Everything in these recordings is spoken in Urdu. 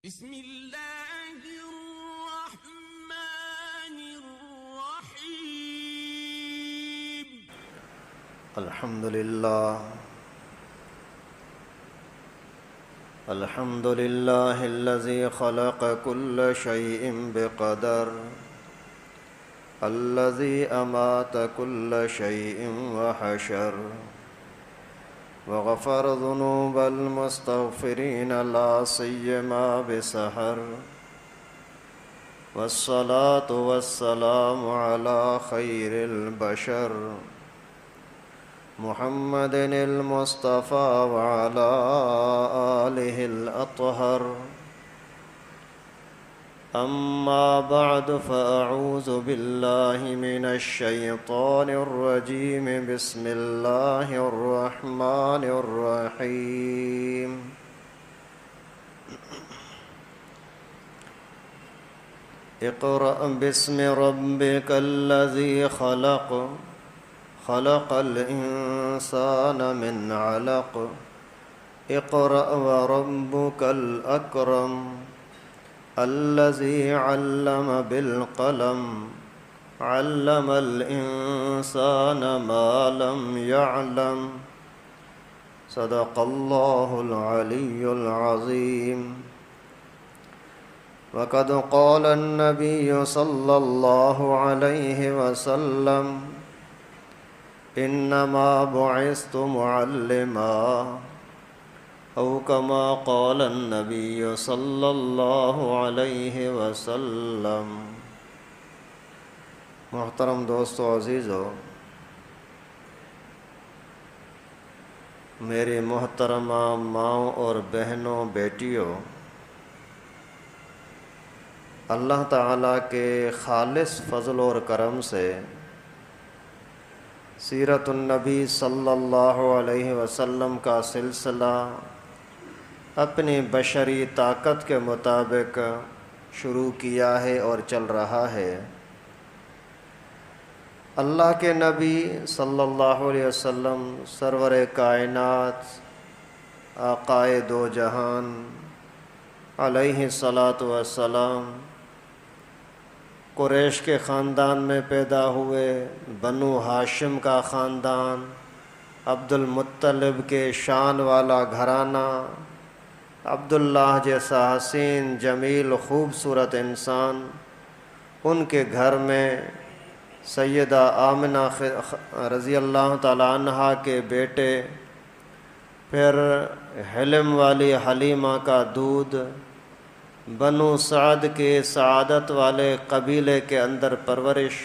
بسم اللہ الرحمن الرحیم الحمد للہ الذی خلق كل شیء بقدر الذی امات كل شیء وحشر وغفر ذنوب المستغفرین لا سیما بسحر والصلاة والسلام علی خیر البشر محمد المصطفى وعلى آلہ الأطہر اما بعد فاعوذ باللہ من الشیطان الرجیم بسم اللہ الرحمن الرحیم اقرأ باسم ربک الذی خلق خلق الإنسان من علق اقرأ وربك الأكرم الذي علم بالقلم علم الإنسان ما لم يعلم صدق الله العلي العظيم وقد قال النبي صلى الله عليه وسلم انما بعثت معلما او کما قال النبی صلی اللہ علیہ وسلم۔ محترم دوستو عزیزو، میری محترمہ ماؤں اور بہنوں بیٹیوں، اللہ تعالیٰ کے خالص فضل اور کرم سے سیرت النبی صلی اللہ علیہ وسلم کا سلسلہ اپنی بشری طاقت کے مطابق شروع کیا ہے اور چل رہا ہے۔ اللہ کے نبی صلی اللہ علیہ وسلم سرور کائنات آقائے دو جہان علیہ الصلاۃ والسلام قریش کے خاندان میں پیدا ہوئے، بنو ہاشم کا خاندان، عبد المطلب کے شان والا گھرانہ، عبداللہ جیسا حسین جمیل خوبصورت انسان، ان کے گھر میں سیدہ آمنہ رضی اللہ تعالی عنہا کے بیٹے، پھر حلم والی حلیمہ کا دودھ، بنو سعد کے سعادت والے قبیلے کے اندر پرورش،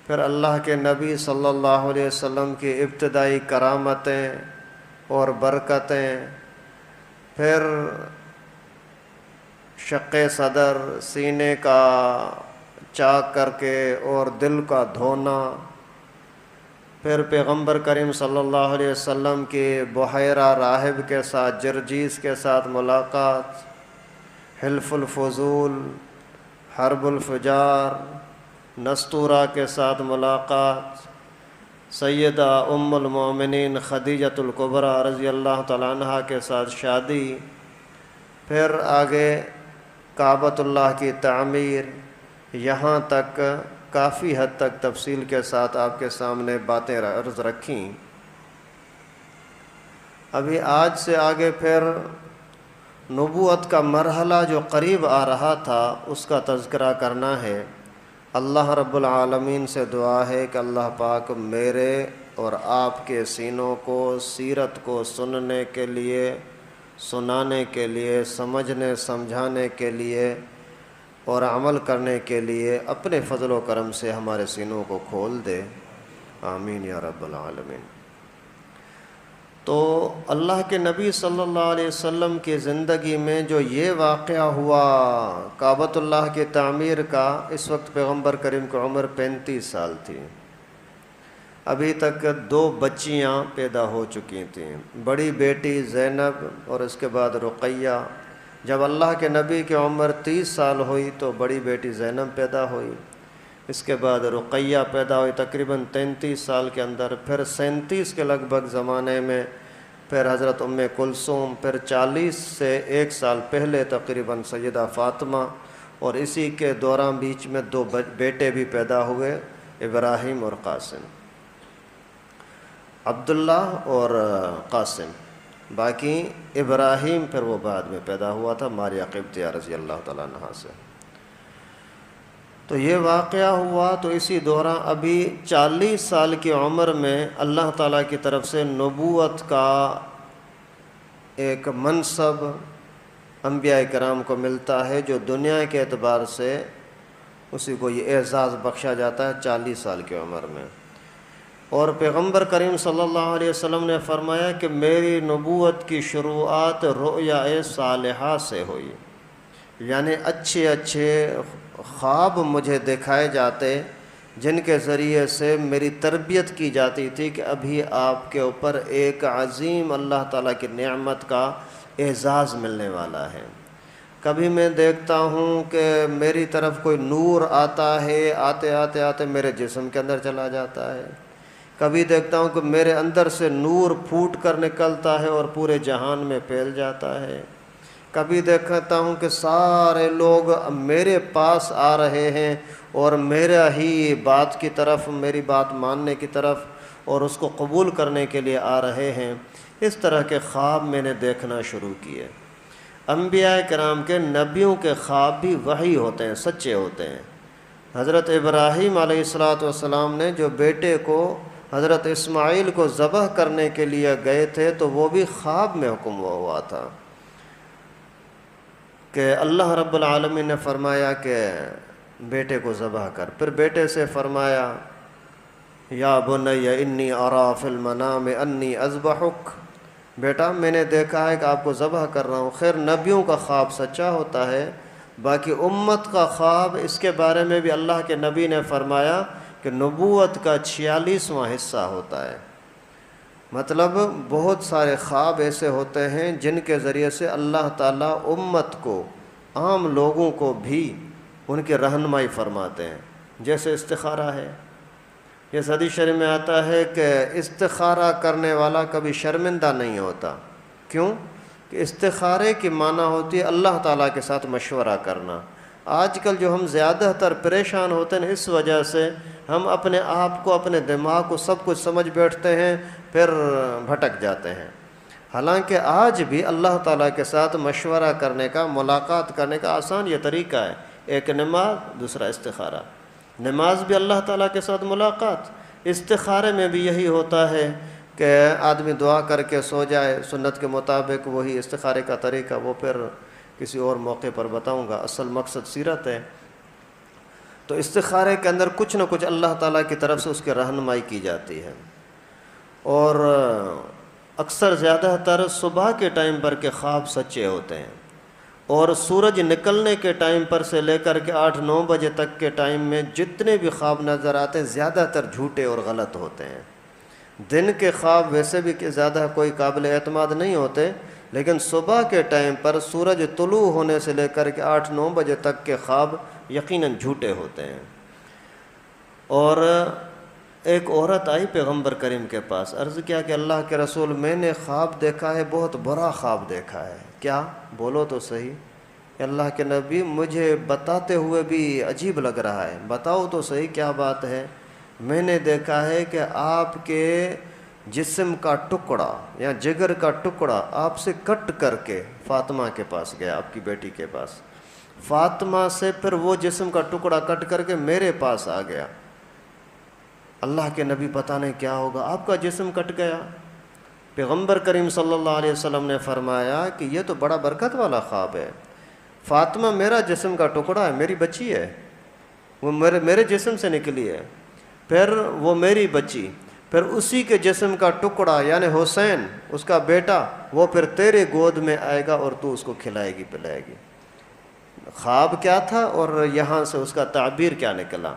پھر اللہ کے نبی صلی اللہ علیہ وسلم کی ابتدائی کرامتیں اور برکتیں، پھر شق صدر، سینے کا چاک کر کے اور دل کا دھونا، پھر پیغمبر کریم صلی اللہ علیہ وسلم کی بحیرہ راہب کے ساتھ جرجیس کے ساتھ ملاقات، حلف الفضول، حرب الفجار، نستورہ کے ساتھ ملاقات، سیدہ ام المومنین خدیجۃ الکبریٰ رضی اللہ تعالیٰ عنہا کے ساتھ شادی، پھر آگے کعبۃ اللہ کی تعمیر، یہاں تک کافی حد تک تفصیل کے ساتھ آپ کے سامنے باتیں عرض رکھیں۔ ابھی آج سے آگے پھر نبوت کا مرحلہ جو قریب آ رہا تھا اس کا تذکرہ کرنا ہے۔ اللہ رب العالمین سے دعا ہے کہ اللہ پاک میرے اور آپ کے سینوں کو سیرت کو سننے کے لیے، سنانے کے لیے، سمجھنے سمجھانے کے لیے اور عمل کرنے کے لیے اپنے فضل و کرم سے ہمارے سینوں کو کھول دے، آمین یا رب العالمین۔ تو اللہ کے نبی صلی اللہ علیہ وسلم کی زندگی میں جو یہ واقعہ ہوا کعبۃ اللہ کی تعمیر کا، اس وقت پیغمبر کریم کی عمر 35 سال تھی، ابھی تک 2 بچیاں پیدا ہو چکی تھیں، بڑی بیٹی زینب اور اس کے بعد رقیہ۔ جب اللہ کے نبی کی عمر 30 سال ہوئی تو بڑی بیٹی زینب پیدا ہوئی، اس کے بعد رقیہ پیدا ہوئی تقریباً 33 سال کے اندر، پھر 37 کے لگ بھگ زمانے میں پھر حضرت کلثوم، پھر 40 سے 1 سال پہلے تقریباً سیدہ فاطمہ، اور اسی کے دوران بیچ میں 2 بیٹے بھی پیدا ہوئے، ابراہیم اور قاسم، عبداللہ اور قاسم۔ باقی ابراہیم پھر وہ بعد میں پیدا ہوا تھا ماریہ قبطیہ رضی اللہ تعالیٰ عنہا سے۔ تو یہ واقعہ ہوا، تو اسی دوران ابھی 40 سال کی عمر میں اللہ تعالیٰ کی طرف سے نبوت کا ایک منصب انبیاء کرام کو ملتا ہے، جو دنیا کے اعتبار سے اسی کو یہ اعزاز بخشا جاتا ہے 40 سال کی عمر میں۔ اور پیغمبر کریم صلی اللہ علیہ وسلم نے فرمایا کہ میری نبوت کی شروعات رؤیا صالحہ سے ہوئی، یعنی اچھے اچھے خواب مجھے دکھائے جاتے جن کے ذریعے سے میری تربیت کی جاتی تھی کہ ابھی آپ کے اوپر ایک عظیم اللہ تعالیٰ کی نعمت کا اعزاز ملنے والا ہے۔ کبھی میں دیکھتا ہوں کہ میری طرف کوئی نور آتا ہے، آتے آتے آتے میرے جسم کے اندر چلا جاتا ہے۔ کبھی دیکھتا ہوں کہ میرے اندر سے نور پھوٹ کر نکلتا ہے اور پورے جہان میں پھیل جاتا ہے۔ کبھی دیکھتا ہوں کہ سارے لوگ میرے پاس آ رہے ہیں اور میرا ہی بات کی طرف، میری بات ماننے کی طرف اور اس کو قبول کرنے کے لیے آ رہے ہیں۔ اس طرح کے خواب میں نے دیکھنا شروع کیے۔ انبیاء کرام کے، نبیوں کے خواب بھی وحی ہوتے ہیں، سچے ہوتے ہیں۔ حضرت ابراہیم علیہ السلام نے جو بیٹے کو، حضرت اسماعیل کو ذبح کرنے کے لیے گئے تھے، تو وہ بھی خواب میں حکم ہوا تھا کہ اللہ رب العالمین نے فرمایا کہ بیٹے کو ذبح کر۔ پھر بیٹے سے فرمایا یا بنی انی اری فی المنام انی اذبحک، بیٹا میں نے دیکھا ہے کہ آپ کو ذبح کر رہا ہوں۔ خیر، نبیوں کا خواب سچا ہوتا ہے، باقی امت کا خواب، اس کے بارے میں بھی اللہ کے نبی نے فرمایا کہ نبوت کا 46واں حصہ ہوتا ہے۔ مطلب بہت سارے خواب ایسے ہوتے ہیں جن کے ذریعے سے اللہ تعالیٰ امت کو، عام لوگوں کو بھی ان کی رہنمائی فرماتے ہیں۔ جیسے استخارہ ہے، یہ حدیث شریف میں آتا ہے کہ استخارہ کرنے والا کبھی شرمندہ نہیں ہوتا۔ کیوں؟ کہ استخارے کی معنی ہوتی ہے اللہ تعالیٰ کے ساتھ مشورہ کرنا۔ آج کل جو ہم زیادہ تر پریشان ہوتے ہیں، اس وجہ سے ہم اپنے آپ کو، اپنے دماغ کو سب کچھ سمجھ بیٹھتے ہیں، پھر بھٹک جاتے ہیں۔ حالانکہ آج بھی اللہ تعالیٰ کے ساتھ مشورہ کرنے کا، ملاقات کرنے کا آسان یہ طریقہ ہے، ایک نماز، دوسرا استخارہ۔ نماز بھی اللہ تعالیٰ کے ساتھ ملاقات، استخارے میں بھی یہی ہوتا ہے کہ آدمی دعا کر کے سو جائے سنت کے مطابق، وہی استخارے کا طریقہ، وہ پھر کسی اور موقع پر بتاؤں گا۔ اصل مقصد سیرت ہے۔ تو استخارے کے اندر کچھ نہ کچھ اللہ تعالیٰ کی طرف سے اس کی رہنمائی کی جاتی ہے، اور اکثر زیادہ تر صبح کے ٹائم پر کے خواب سچے ہوتے ہیں، اور سورج نکلنے کے ٹائم پر سے لے کر کے 8-9 بجے تک کے ٹائم میں جتنے بھی خواب نظر آتے ہیں زیادہ تر جھوٹے اور غلط ہوتے ہیں۔ دن کے خواب ویسے بھی کہ زیادہ کوئی قابل اعتماد نہیں ہوتے، لیکن صبح کے ٹائم پر سورج طلوع ہونے سے لے کر کے 8-9 بجے تک کے خواب یقیناً جھوٹے ہوتے ہیں۔ اور ایک عورت آئی پیغمبر کریم کے پاس، عرض کیا کہ اللہ کے رسول، میں نے خواب دیکھا ہے، بہت برا خواب دیکھا ہے۔ کیا؟ بولو تو صحیح۔ کہ اللہ کے نبی، مجھے بتاتے ہوئے بھی عجیب لگ رہا ہے، بتاؤ تو صحیح کیا بات ہے۔ میں نے دیکھا ہے کہ آپ کے جسم کا ٹکڑا یا جگر کا ٹکڑا آپ سے کٹ کر کے فاطمہ کے پاس گیا، آپ کی بیٹی کے پاس۔ فاطمہ سے پھر وہ جسم کا ٹکڑا کٹ کر کے میرے پاس آ گیا۔ اللہ کے نبی، پتہ نہیں کیا ہوگا، آپ کا جسم کٹ گیا۔ پیغمبر کریم صلی اللہ علیہ وسلم نے فرمایا کہ یہ تو بڑا برکت والا خواب ہے۔ فاطمہ میرا جسم کا ٹکڑا ہے، میری بچی ہے، وہ میرے جسم سے نکلی ہے، پھر وہ میری بچی، پھر اسی کے جسم کا ٹکڑا یعنی حسین، اس کا بیٹا، وہ پھر تیرے گود میں آئے گا اور تو اس کو کھلائے گی پلائے گی۔ خواب کیا تھا اور یہاں سے اس کا تعبیر کیا نکلا۔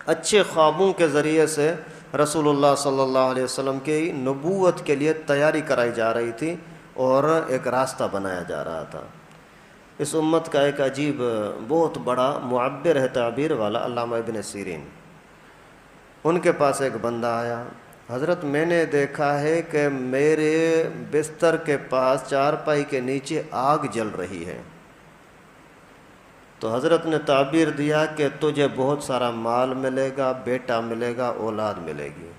اچھے خوابوں کے ذریعے سے رسول اللہ صلی اللہ علیہ وسلم کی نبوت کے لیے تیاری کرائی جا رہی تھی اور ایک راستہ بنایا جا رہا تھا۔ اس امت کا ایک عجیب، بہت بڑا معبر ہے تعبیر والا، علامہ ابن سیرین۔ ان کے پاس ایک بندہ آیا، حضرت میں نے دیکھا ہے کہ میرے بستر کے پاس چارپائی کے نیچے آگ جل رہی ہے۔ تو حضرت نے تعبیر دیا کہ تجھے بہت سارا مال ملے گا، بیٹا ملے گا، اولاد ملے گی۔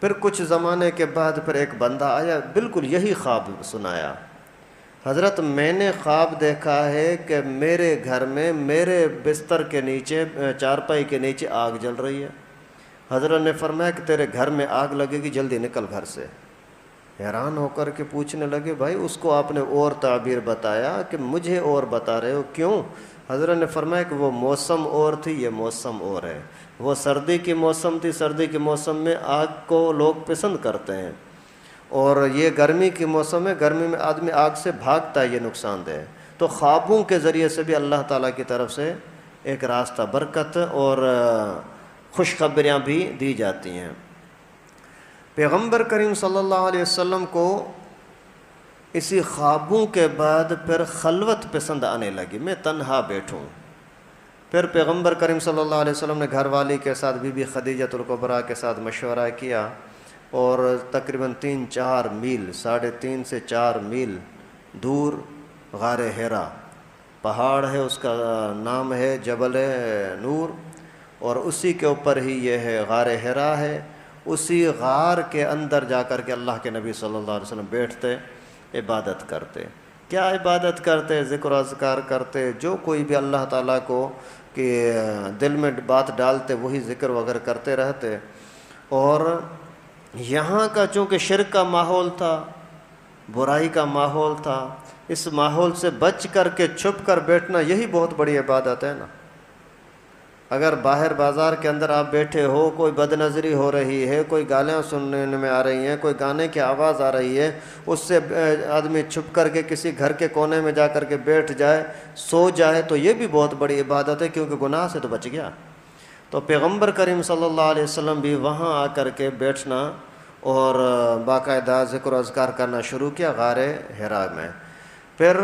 پھر کچھ زمانے کے بعد پھر ایک بندہ آیا، بالکل یہی خواب سنایا، حضرت میں نے خواب دیکھا ہے کہ میرے گھر میں میرے بستر کے نیچے چارپائی کے نیچے آگ جل رہی ہے۔ حضرت نے فرمایا کہ تیرے گھر میں آگ لگے گی، جلدی نکل گھر سے۔ حیران ہو کر کے پوچھنے لگے، بھائی اس کو آپ نے اور تعبیر بتایا کہ مجھے اور بتا رہے ہو، کیوں؟ حضرت نے فرمایا کہ وہ موسم اور تھی، یہ موسم اور ہے۔ وہ سردی کی موسم تھی، سردی کے موسم میں آگ کو لوگ پسند کرتے ہیں، اور یہ گرمی کی موسم ہے، گرمی میں آدمی آگ سے بھاگتا ہے، یہ نقصان دہ ہے۔ تو خوابوں کے ذریعے سے بھی اللہ تعالیٰ کی طرف سے ایک راستہ برکت اور خوشخبریاں بھی دی جاتی ہیں۔ پیغمبر کریم صلی اللہ علیہ وسلم کو اسی خوابوں کے بعد پھر خلوت پسند آنے لگی، میں تنہا بیٹھوں۔ پھر پیغمبر کریم صلی اللہ علیہ وسلم نے گھر والی کے ساتھ بی بی خدیجۃ الکبریٰ کے ساتھ مشورہ کیا، اور تقریباً 3-4 میل، 3.5 سے 4 میل دور غار حرا پہاڑ ہے، اس کا نام ہے جبل نور، اور اسی کے اوپر ہی یہ ہے غار حرا ہے۔ اسی غار کے اندر جا کر کے اللہ کے نبی صلی اللہ علیہ وسلم بیٹھتے، عبادت کرتے۔ کیا عبادت کرتے؟ ذکر و اذکار کرتے، جو کوئی بھی اللہ تعالیٰ کو کہ دل میں بات ڈالتے وہی ذکر وغیرہ کرتے رہتے۔ اور یہاں کا چونکہ شرک کا ماحول تھا، برائی کا ماحول تھا، اس ماحول سے بچ کر کے چھپ کر بیٹھنا یہی بہت بڑی عبادت ہے نا۔ اگر باہر بازار کے اندر آپ بیٹھے ہو، کوئی بد نظری ہو رہی ہے، کوئی گالیاں سننے میں آ رہی ہیں، کوئی گانے کی آواز آ رہی ہے، اس سے آدمی چھپ کر کے کسی گھر کے کونے میں جا کر کے بیٹھ جائے، سو جائے، تو یہ بھی بہت بڑی عبادت ہے، کیونکہ گناہ سے تو بچ گیا۔ تو پیغمبر کریم صلی اللہ علیہ وسلم بھی وہاں آ کر کے بیٹھنا اور باقاعدہ ذکر و اذکار کرنا شروع کیا غار حرا میں۔ پھر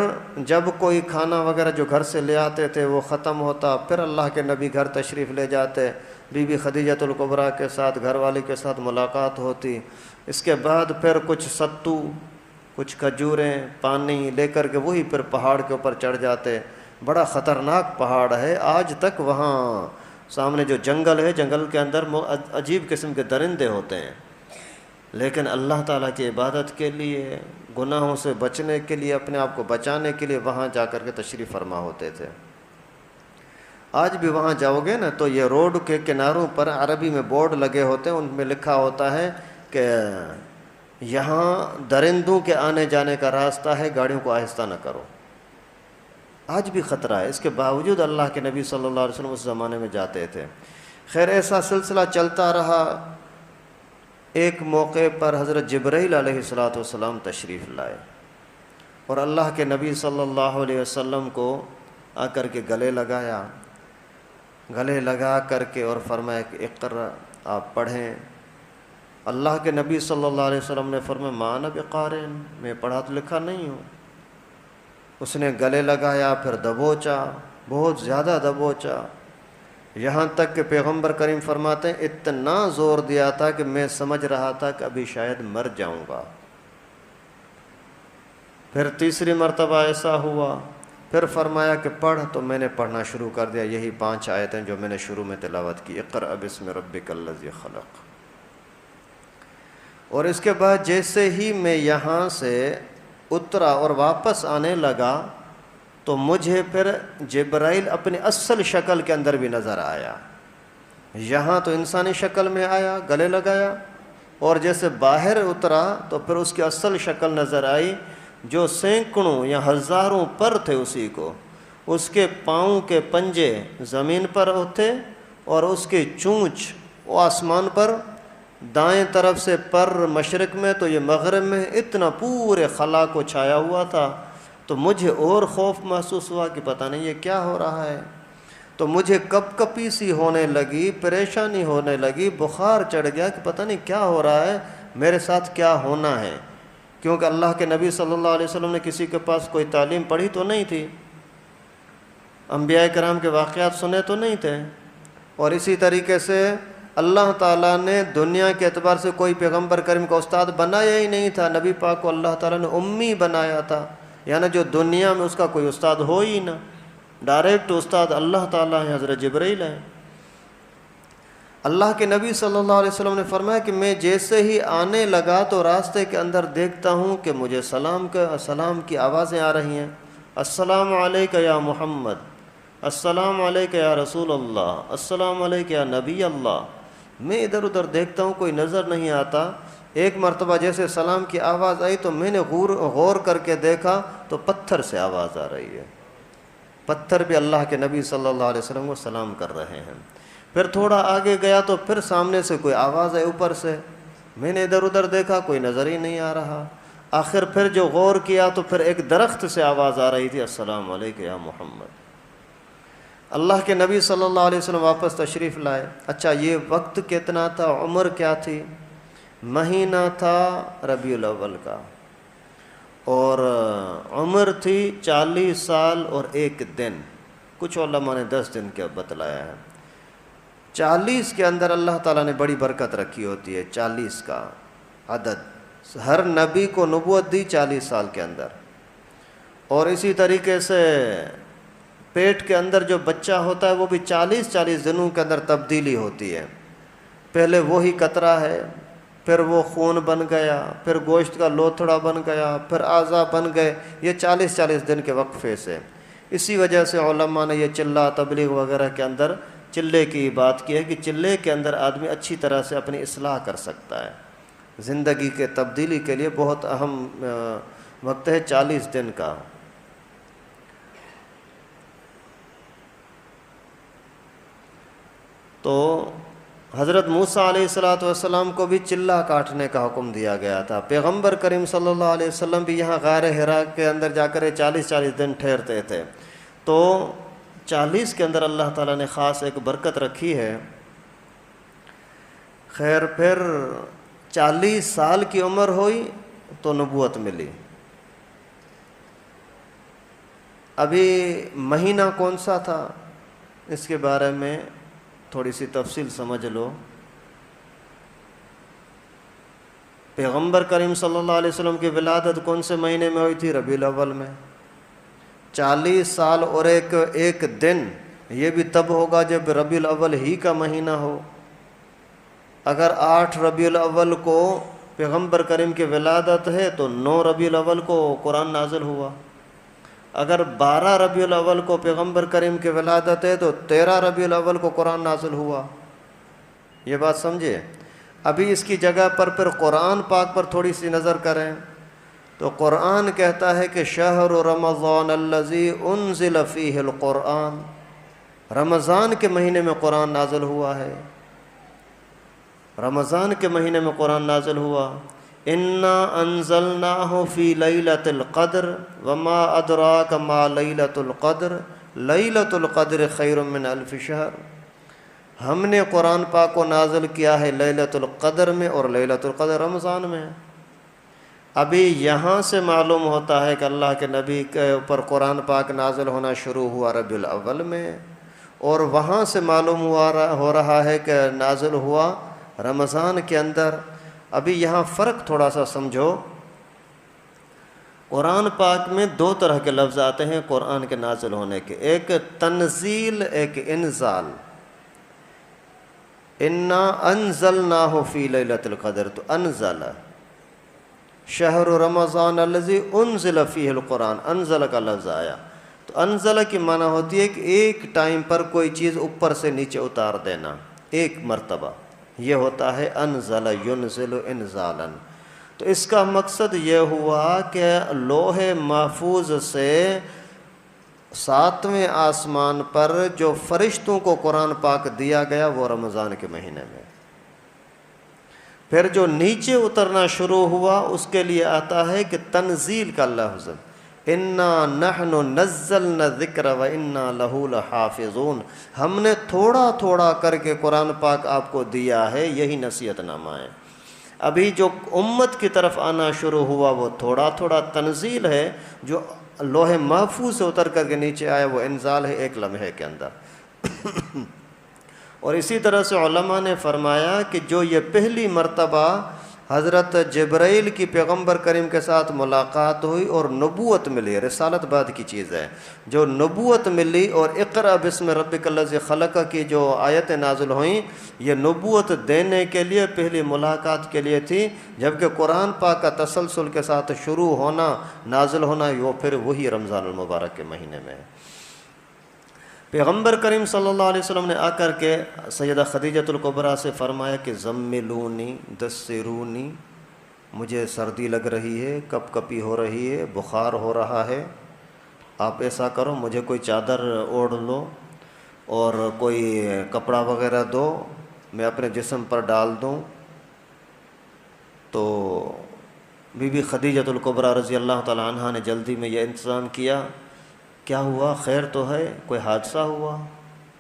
جب کوئی کھانا وغیرہ جو گھر سے لے آتے تھے وہ ختم ہوتا، پھر اللہ کے نبی گھر تشریف لے جاتے، بی بی خدیجۃ الکبریٰ کے ساتھ گھر والی کے ساتھ ملاقات ہوتی۔ اس کے بعد پھر کچھ ستو، کچھ کھجوریں، پانی لے کر کے وہی پھر پہاڑ کے اوپر چڑھ جاتے۔ بڑا خطرناک پہاڑ ہے، آج تک وہاں سامنے جو جنگل ہے، جنگل کے اندر عجیب قسم کے درندے ہوتے ہیں، لیکن اللہ تعالیٰ کی عبادت کے لیے، گناہوں سے بچنے کے لیے، اپنے آپ کو بچانے کے لیے وہاں جا کر کے تشریف فرما ہوتے تھے۔ آج بھی وہاں جاؤ گے نا تو یہ روڈ کے کناروں پر عربی میں بورڈ لگے ہوتے ہیں، ان میں لکھا ہوتا ہے کہ یہاں درندوں کے آنے جانے کا راستہ ہے، گاڑیوں کو آہستہ نہ کرو۔ آج بھی خطرہ ہے، اس کے باوجود اللہ کے نبی صلی اللہ علیہ وسلم اس زمانے میں جاتے تھے۔ خیر ایسا سلسلہ چلتا رہا۔ ایک موقع پر حضرت جبرائیل علیہ السلام تشریف لائے، اور اللہ کے نبی صلی اللہ علیہ وسلم کو آ کر کے گلے لگا کر کے اور فرمایا کہ اقرأ، آپ پڑھیں۔ اللہ کے نبی صلی اللہ علیہ وسلم نے فرمایا ما انا بقارئ، میں پڑھا تو لکھا نہیں ہوں۔ اس نے گلے لگایا، پھر دبوچا، بہت زیادہ دبوچا، یہاں تک کہ پیغمبر کریم فرماتے ہیں اتنا زور دیا تھا کہ میں سمجھ رہا تھا کہ ابھی شاید مر جاؤں گا۔ پھر تیسری مرتبہ ایسا ہوا، پھر فرمایا کہ پڑھ، تو میں نے پڑھنا شروع کر دیا۔ یہی 5 آیتیں جو میں نے شروع میں تلاوت کی، اقرأ بسم ربک الذی خلق۔ اور اس کے بعد جیسے ہی میں یہاں سے اترا اور واپس آنے لگا تو مجھے پھر جبرائیل اپنی اصل شکل کے اندر بھی نظر آیا۔ یہاں تو انسانی شکل میں آیا، گلے لگایا، اور جیسے باہر اترا تو پھر اس کی اصل شکل نظر آئی، جو سینکڑوں یا ہزاروں پر تھے اسی کو۔ اس کے پاؤں کے پنجے زمین پر ہوتے، اور اس کی چونچ وہ آسمان پر، دائیں طرف سے پر مشرق میں تو یہ مغرب میں، اتنا پورے خلا کو چھایا ہوا تھا۔ تو مجھے اور خوف محسوس ہوا کہ پتہ نہیں یہ کیا ہو رہا ہے۔ تو مجھے کپ کپی سی ہونے لگی، پریشانی ہونے لگی، بخار چڑھ گیا کہ پتہ نہیں کیا ہو رہا ہے، میرے ساتھ کیا ہونا ہے، کیونکہ اللہ کے نبی صلی اللہ علیہ وسلم نے کسی کے پاس کوئی تعلیم پڑھی تو نہیں تھی، انبیاء کرام کے واقعات سنے تو نہیں تھے، اور اسی طریقے سے اللہ تعالیٰ نے دنیا کے اعتبار سے کوئی پیغمبر کریم کا استاد بنایا ہی نہیں تھا، نبی پاک کو اللہ تعالیٰ نے امی بنایا تھا، یعنی جو دنیا میں اس کا کوئی استاد ہو ہی نہ، ڈائریکٹ استاد اللہ تعالیٰ ہیں، حضرت جبرائیل ہیں۔ اللہ کے نبی صلی اللہ علیہ وسلم نے فرمایا کہ میں جیسے ہی آنے لگا تو راستے کے اندر دیکھتا ہوں کہ مجھے سلام کی آوازیں آ رہی ہیں، السلام علیکہ یا محمد، السلام علیکہ یا رسول اللہ، السلام علیکہ یا نبی اللہ۔ میں ادھر ادھر دیکھتا ہوں، کوئی نظر نہیں آتا۔ ایک مرتبہ جیسے سلام کی آواز آئی تو میں نے غور کر کے دیکھا تو پتھر سے آواز آ رہی ہے، پتھر بھی اللہ کے نبی صلی اللہ علیہ وسلم کو سلام کر رہے ہیں۔ پھر تھوڑا آگے گیا تو پھر سامنے سے کوئی آواز ہے اوپر سے، میں نے ادھر ادھر دیکھا، کوئی نظر ہی نہیں آ رہا۔ آخر پھر جو غور کیا تو پھر ایک درخت سے آواز آ رہی تھی، السلام علیکم یا محمد۔ اللہ کے نبی صلی اللہ علیہ وسلم واپس تشریف لائے۔ اچھا، یہ وقت کتنا تھا، عمر کیا تھی؟ مہینہ تھا ربیع الاول کا، اور عمر تھی 40 سال اور 1 دن، کچھ علماء نے 10 دن کا بتلایا ہے۔ 40 کے اندر اللہ تعالیٰ نے بڑی برکت رکھی ہوتی ہے، 40 کا عدد، ہر نبی کو نبوت دی 40 سال کے اندر۔ اور اسی طریقے سے پیٹ کے اندر جو بچہ ہوتا ہے وہ بھی 40 دنوں کے اندر تبدیلی ہوتی ہے، پہلے وہی قطرہ ہے، پھر وہ خون بن گیا، پھر گوشت کا لوتھڑا بن گیا، پھر اعضاء بن گئے، یہ 40 دن کے وقفے سے۔ اسی وجہ سے علماء نے یہ چلہ تبلیغ وغیرہ کے اندر چلے کی بات کی ہے کہ چلے کے اندر آدمی اچھی طرح سے اپنی اصلاح کر سکتا ہے، زندگی کے تبدیلی کے لیے بہت اہم وقت ہے 40 دن کا۔ تو حضرت موسیٰ علیہ السلام کو بھی چلہ کاٹنے کا حکم دیا گیا تھا۔ پیغمبر کریم صلی اللہ علیہ وسلم بھی یہاں غار حرا کے اندر جا کر 40 دن ٹھہرتے تھے۔ تو 40 کے اندر اللہ تعالیٰ نے خاص ایک برکت رکھی ہے۔ خیر، پھر 40 سال کی عمر ہوئی تو نبوت ملی۔ ابھی مہینہ کون سا تھا اس کے بارے میں تھوڑی سی تفصیل سمجھ لو۔ پیغمبر کریم صلی اللہ علیہ وسلم کی ولادت کون سے مہینے میں ہوئی تھی؟ ربیع الاول میں۔ 40 سال اور ایک دن، یہ بھی تب ہوگا جب ربیع الاول ہی کا مہینہ ہو۔ اگر 8 ربیع الاول کو پیغمبر کریم کی ولادت ہے تو 9 ربیع الاول کو قرآن نازل ہوا۔ اگر 12 ربیع الاول کو پیغمبر کریم کی ولادت ہے تو 13 ربیع الاول کو قرآن نازل ہوا۔ یہ بات سمجھے۔ ابھی اس کی جگہ پر پھر قرآن پاک پر تھوڑی سی نظر کریں تو قرآن کہتا ہے کہ شہر رمضان الذی انزل فیہ القرآن، رمضان کے مہینے میں قرآن نازل ہوا ہے، رمضان کے مہینے میں قرآن نازل ہوا۔ انا انزلناہ فی لیلۃ القدر وما ادراک ما لیلۃ القدر لیلۃ القدر خیر من الف شہر، ہم نے قرآن پاک کو نازل کیا ہے لیلۃ القدر میں، اور لیلۃ القدر رمضان میں۔ ابھی یہاں سے معلوم ہوتا ہے کہ اللہ کے نبی کے اوپر قرآن پاک نازل ہونا شروع ہوا ربیع الاول میں، اور وہاں سے معلوم ہو رہا ہے کہ نازل ہوا رمضان کے اندر۔ ابھی یہاں فرق تھوڑا سا سمجھو۔ قرآن پاک میں 2 طرح کے لفظ آتے ہیں قرآن کے نازل ہونے کے، ایک تنزیل، ایک انزال۔ انا انزلناہ فی لیلۃ القدر، تو انزل، شہر رمضان الذی انزل فیہ القرآن، انزل کا لفظ آیا۔ تو انزل کی معنی ہوتی ہے کہ ایک ٹائم پر کوئی چیز اوپر سے نیچے اتار دینا، ایک مرتبہ، یہ ہوتا ہے انزل ینزل انزالا۔ تو اس کا مقصد یہ ہوا کہ لوح محفوظ سے 7ویں آسمان پر جو فرشتوں کو قرآن پاک دیا گیا وہ رمضان کے مہینے میں، پھر جو نیچے اترنا شروع ہوا اس کے لیے آتا ہے کہ تنزیل کا لفظ، انا نحن نزلنا الذکر و انا لہ لحافظون، ہم نے تھوڑا تھوڑا کر کے قرآن پاک آپ کو دیا ہے، یہی نصیحت نامہ ہے۔ ابھی جو امت کی طرف آنا شروع ہوا وہ تھوڑا تھوڑا تنزیل ہے، جو لوح محفوظ سے اتر کر کے نیچے آیا وہ انزال ہے، ایک لمحے کے اندر۔ اور اسی طرح سے علماء نے فرمایا کہ جو یہ پہلی مرتبہ حضرت جبرائیل کی پیغمبر کریم کے ساتھ ملاقات ہوئی اور نبوت ملی، رسالت بعد کی چیز ہے، جو نبوت ملی اور اقرأ بسم ربک الذی خلق کی جو آیتیں نازل ہوئیں، یہ نبوت دینے کے لیے پہلی ملاقات کے لیے تھی، جبکہ قرآن پاک کا تسلسل کے ساتھ شروع ہونا، نازل ہونا، وہ پھر وہی رمضان المبارک کے مہینے میں ہے۔ پیغمبر کریم صلی اللہ علیہ وسلم نے آ کر کے سیدہ خدیجۃ الکبریٰ سے فرمایا کہ زملونی دثرونی، مجھے سردی لگ رہی ہے، کپ کپی ہو رہی ہے، بخار ہو رہا ہے، آپ ایسا کرو مجھے کوئی چادر اوڑھ لو اور کوئی کپڑا وغیرہ دو، میں اپنے جسم پر ڈال دوں۔ تو بی بی خدیجۃ الکبریٰ رضی اللہ تعالی عنہا نے جلدی میں یہ انتظام کیا۔ کیا ہوا؟ خیر تو ہے؟ کوئی حادثہ ہوا؟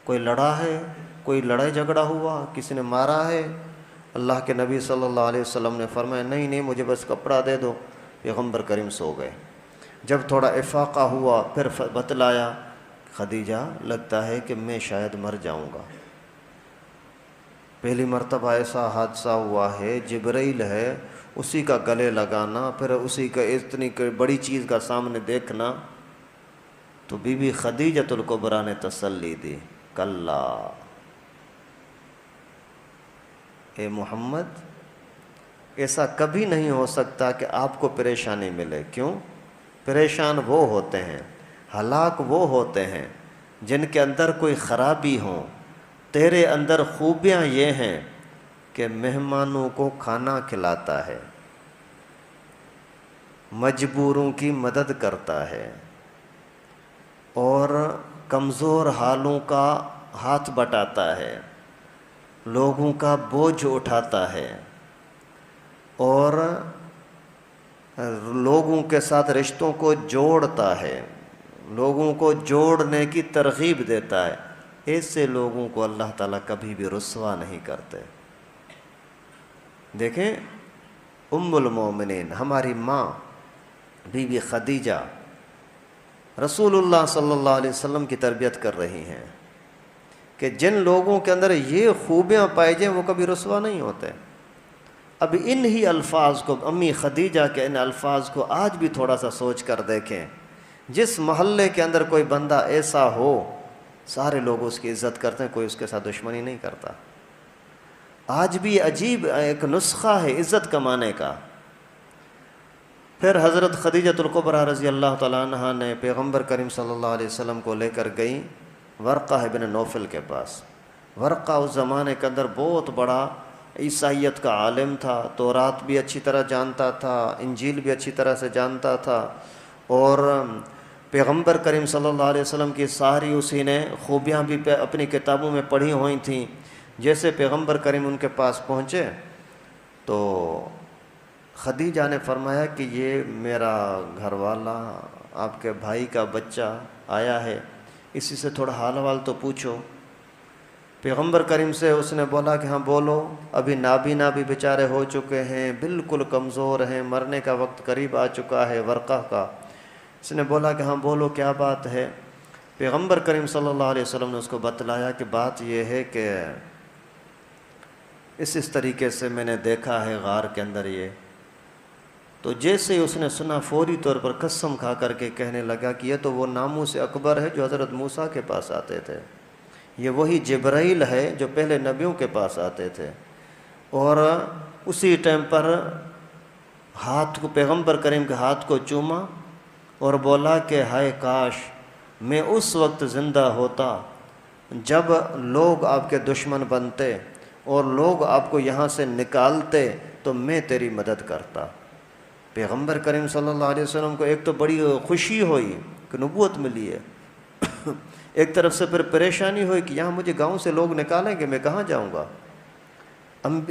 کوئی لڑا ہے؟ کوئی لڑائی جھگڑا ہوا؟ کسی نے مارا ہے؟ اللہ کے نبی صلی اللہ علیہ وسلم نے فرمایا نہیں مجھے بس کپڑا دے دو۔ پیغمبر کریم سو گئے۔ جب تھوڑا افاقہ ہوا پھر بتلایا، خدیجہ لگتا ہے کہ میں شاید مر جاؤں گا، پہلی مرتبہ ایسا حادثہ ہوا ہے، جبرائیل ہے، اسی کا گلے لگانا، پھر اسی کا اتنی بڑی چیز کا سامنے دیکھنا۔ تو بی بی خدیجۃ الکبریٰ نے تسلی دی، کلا اے محمد، ایسا کبھی نہیں ہو سکتا کہ آپ کو پریشانی ملے۔ کیوں؟ پریشان وہ ہوتے ہیں، ہلاک وہ ہوتے ہیں جن کے اندر کوئی خرابی ہو۔ تیرے اندر خوبیاں یہ ہیں کہ مہمانوں کو کھانا کھلاتا ہے، مجبوروں کی مدد کرتا ہے، اور کمزور حالوں کا ہاتھ بٹاتا ہے، لوگوں کا بوجھ اٹھاتا ہے، اور لوگوں کے ساتھ رشتوں کو جوڑتا ہے، لوگوں کو جوڑنے کی ترغیب دیتا ہے۔ ایسے لوگوں کو اللہ تعالیٰ کبھی بھی رسوا نہیں کرتے۔ دیکھیں ام المومنین ہماری ماں بی بی خدیجہ رسول اللہ صلی اللہ علیہ وسلم کی تربیت کر رہی ہیں کہ جن لوگوں کے اندر یہ خوبیاں پائی جائیں وہ کبھی رسوا نہیں ہوتے۔ اب ان ہی الفاظ کو، امی خدیجہ کے ان الفاظ کو آج بھی تھوڑا سا سوچ کر دیکھیں۔ جس محلے کے اندر کوئی بندہ ایسا ہو، سارے لوگ اس کی عزت کرتے ہیں، کوئی اس کے ساتھ دشمنی نہیں کرتا۔ آج بھی عجیب ایک نسخہ ہے عزت کمانے کا۔ پھر حضرت خدیجۃ الکبریٰ رضی اللہ تعالیٰ عنہ نے پیغمبر کریم صلی اللہ علیہ وسلم کو لے کر گئیں ورقہ ابن نوفل کے پاس۔ ورقہ اس زمانے کے اندر بہت بڑا عیسائیت کا عالم تھا، تورات بھی اچھی طرح جانتا تھا، انجیل بھی اچھی طرح سے جانتا تھا، اور پیغمبر کریم صلی اللہ علیہ وسلم کی ساری اسی نے خوبیاں بھی اپنی کتابوں میں پڑھی ہوئی تھیں۔ جیسے پیغمبر کریم ان کے پاس پہنچے تو خدیجہ نے فرمایا کہ یہ میرا گھر والا، آپ کے بھائی کا بچہ آیا ہے، اسی سے تھوڑا حال حوال تو پوچھو۔ پیغمبر کریم سے اس نے بولا کہ ہاں بولو، ابھی نابینا بھی بیچارے ہو چکے ہیں، بالکل کمزور ہیں، مرنے کا وقت قریب آ چکا ہے ورقہ کا۔ اس نے بولا کہ ہاں بولو کیا بات ہے۔ پیغمبر کریم صلی اللہ علیہ وسلم نے اس کو بتلایا کہ بات یہ ہے کہ اس طریقے سے میں نے دیکھا ہے غار کے اندر یہ۔ تو جیسے ہی اس نے سنا فوری طور پر قسم کھا کر کے کہنے لگا کہ یہ تو وہ ناموس اکبر ہے جو حضرت موسیٰ کے پاس آتے تھے، یہ وہی جبرائیل ہے جو پہلے نبیوں کے پاس آتے تھے۔ اور اسی ٹائم پر ہاتھ کو، پیغمبر کریم کے ہاتھ کو چوما اور بولا کہ ہائے کاش میں اس وقت زندہ ہوتا جب لوگ آپ کے دشمن بنتے اور لوگ آپ کو یہاں سے نکالتے تو میں تیری مدد کرتا۔ پیغمبر کریم صلی اللہ علیہ وسلم کو ایک تو بڑی خوشی ہوئی کہ نبوت ملی ہے، ایک طرف سے پھر پریشانی ہوئی کہ یہاں مجھے گاؤں سے لوگ نکالیں گے، میں کہاں جاؤں گا۔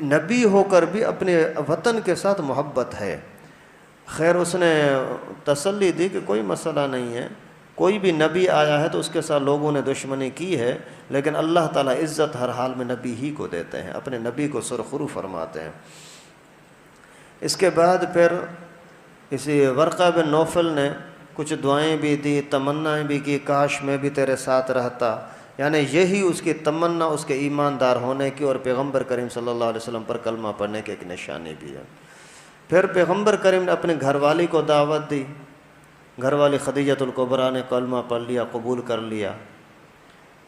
نبی ہو کر بھی اپنے وطن کے ساتھ محبت ہے۔ خیر اس نے تسلی دی کہ کوئی مسئلہ نہیں ہے، کوئی بھی نبی آیا ہے تو اس کے ساتھ لوگوں نے دشمنی کی ہے، لیکن اللہ تعالیٰ عزت ہر حال میں نبی ہی کو دیتے ہیں، اپنے نبی کو سرخرو فرماتے ہیں۔ اس کے بعد پھر اسی ورقہ بن نوفل نے کچھ دعائیں بھی دی، تمنائیں بھی کی، کاش میں بھی تیرے ساتھ رہتا، یعنی یہی اس کی تمنا اس کے ایماندار ہونے کی اور پیغمبر کریم صلی اللہ علیہ وسلم پر کلمہ پڑھنے کی ایک نشانی بھی ہے۔ پھر پیغمبر کریم نے اپنے گھر والی کو دعوت دی، گھر والی خدیجۃ الکبریٰ نے کلمہ پڑھ لیا، قبول کر لیا،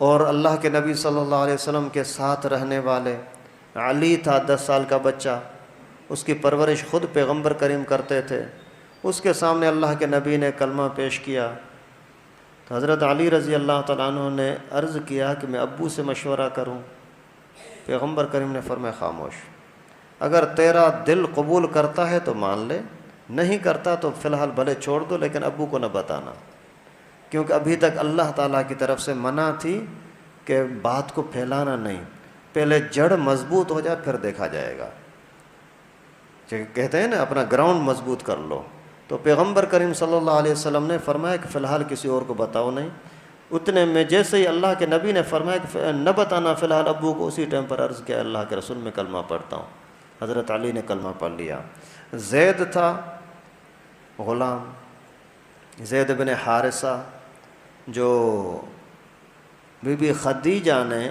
اور اللہ کے نبی صلی اللہ علیہ وسلم کے ساتھ رہنے والے علی تھا 10 سال کا بچہ، اس کی پرورش خود پیغمبر کریم کرتے تھے، اس کے سامنے اللہ کے نبی نے کلمہ پیش کیا تو حضرت علی رضی اللہ تعالیٰ عنہ نے عرض کیا کہ میں ابو سے مشورہ کروں۔ پیغمبر کریم نے فرمایا خاموش، اگر تیرا دل قبول کرتا ہے تو مان لے، نہیں کرتا تو فی الحال بھلے چھوڑ دو، لیکن ابو کو نہ بتانا، کیونکہ ابھی تک اللہ تعالیٰ کی طرف سے منع تھی کہ بات کو پھیلانا نہیں، پہلے جڑ مضبوط ہو جائے پھر دیکھا جائے گا، کہتے ہیں نا اپنا گراؤنڈ مضبوط کر لو۔ تو پیغمبر کریم صلی اللہ علیہ وسلم نے فرمایا کہ فی الحال کسی اور کو بتاؤ نہیں۔ اتنے میں جیسے ہی اللہ کے نبی نے فرمایا کہ نہ بتانا فی الحال ابو کو، اسی ٹائم پر عرض کیا اللہ کے رسول میں کلمہ پڑھتا ہوں۔ حضرت علی نے کلمہ پڑھ لیا۔ زید تھا غلام، زید بن حارثہ، جو بی بی خدیجہ نے،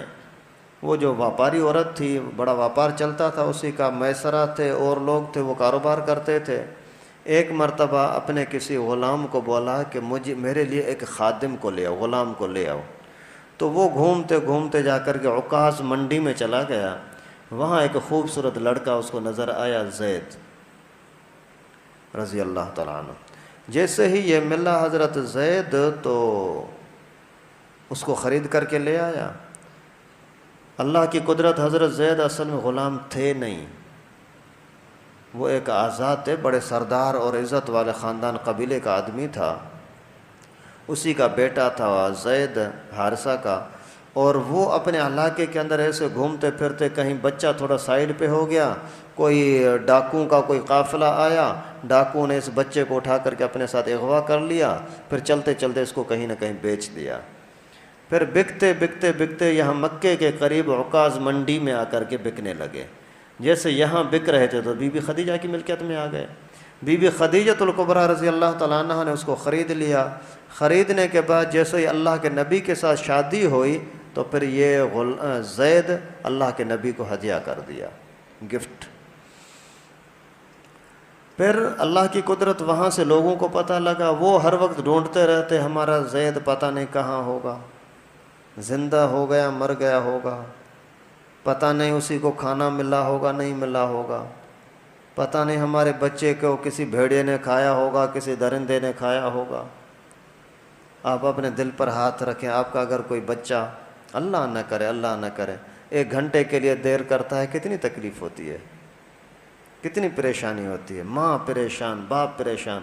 وہ جو واپاری عورت تھی، بڑا واپار چلتا تھا، اسی کا میسرہ تھے، اور لوگ تھے وہ کاروبار کرتے تھے۔ ایک مرتبہ اپنے کسی غلام کو بولا کہ میرے لیے ایک خادم کو لے آؤ، غلام کو لے آؤ۔ تو وہ گھومتے گھومتے جا کر کے عکاظ منڈی میں چلا گیا، وہاں ایک خوبصورت لڑکا اس کو نظر آیا، زید رضی اللہ تعالیٰ عنہ۔ جیسے ہی یہ ملا حضرت زید تو اس کو خرید کر کے لے آیا۔ اللہ کی قدرت، حضرت زید اصل میں غلام تھے نہیں، وہ ایک آزاد تھے، بڑے سردار اور عزت والے خاندان قبیلے کا آدمی تھا، اسی کا بیٹا تھا زید حارثہ کا۔ اور وہ اپنے علاقے کے اندر ایسے گھومتے پھرتے، کہیں بچہ تھوڑا سائڈ پہ ہو گیا، کوئی ڈاکوؤں کا کوئی قافلہ آیا، ڈاکوؤں نے اس بچے کو اٹھا کر کے اپنے ساتھ اغوا کر لیا، پھر چلتے چلتے اس کو کہیں نہ کہیں بیچ دیا۔ پھر بکتے بکتے بکتے یہاں مکے کے قریب عکاظ منڈی میں آ کر کے بکنے لگے۔ جیسے یہاں بک رہے تھے تو بی بی خدیجہ کی ملکیت میں آ گئے۔ بی بی خدیجۃ الکبریٰ رضی اللہ تعالیٰ عنہ نے اس کو خرید لیا۔ خریدنے کے بعد جیسے ہی اللہ کے نبی کے ساتھ شادی ہوئی تو پھر یہ زید اللہ کے نبی کو ہدیہ کر دیا، گفٹ۔ پھر اللہ کی قدرت، وہاں سے لوگوں کو پتہ لگا، وہ ہر وقت ڈھونڈتے رہتے ہمارا زید پتہ نہیں کہاں ہوگا، زندہ ہو گیا مر گیا ہوگا، پتہ نہیں اسی کو کھانا ملا ہوگا نہیں ملا ہوگا، پتہ نہیں ہمارے بچے کو کسی بھیڑیے نے کھایا ہوگا، کسی درندے نے کھایا ہوگا۔ آپ اپنے دل پر ہاتھ رکھیں، آپ کا اگر کوئی بچہ، اللہ نہ کرے اللہ نہ کرے، 1 گھنٹے کے لیے دیر کرتا ہے، کتنی تکلیف ہوتی ہے، کتنی پریشانی ہوتی ہے، ماں پریشان، باپ پریشان،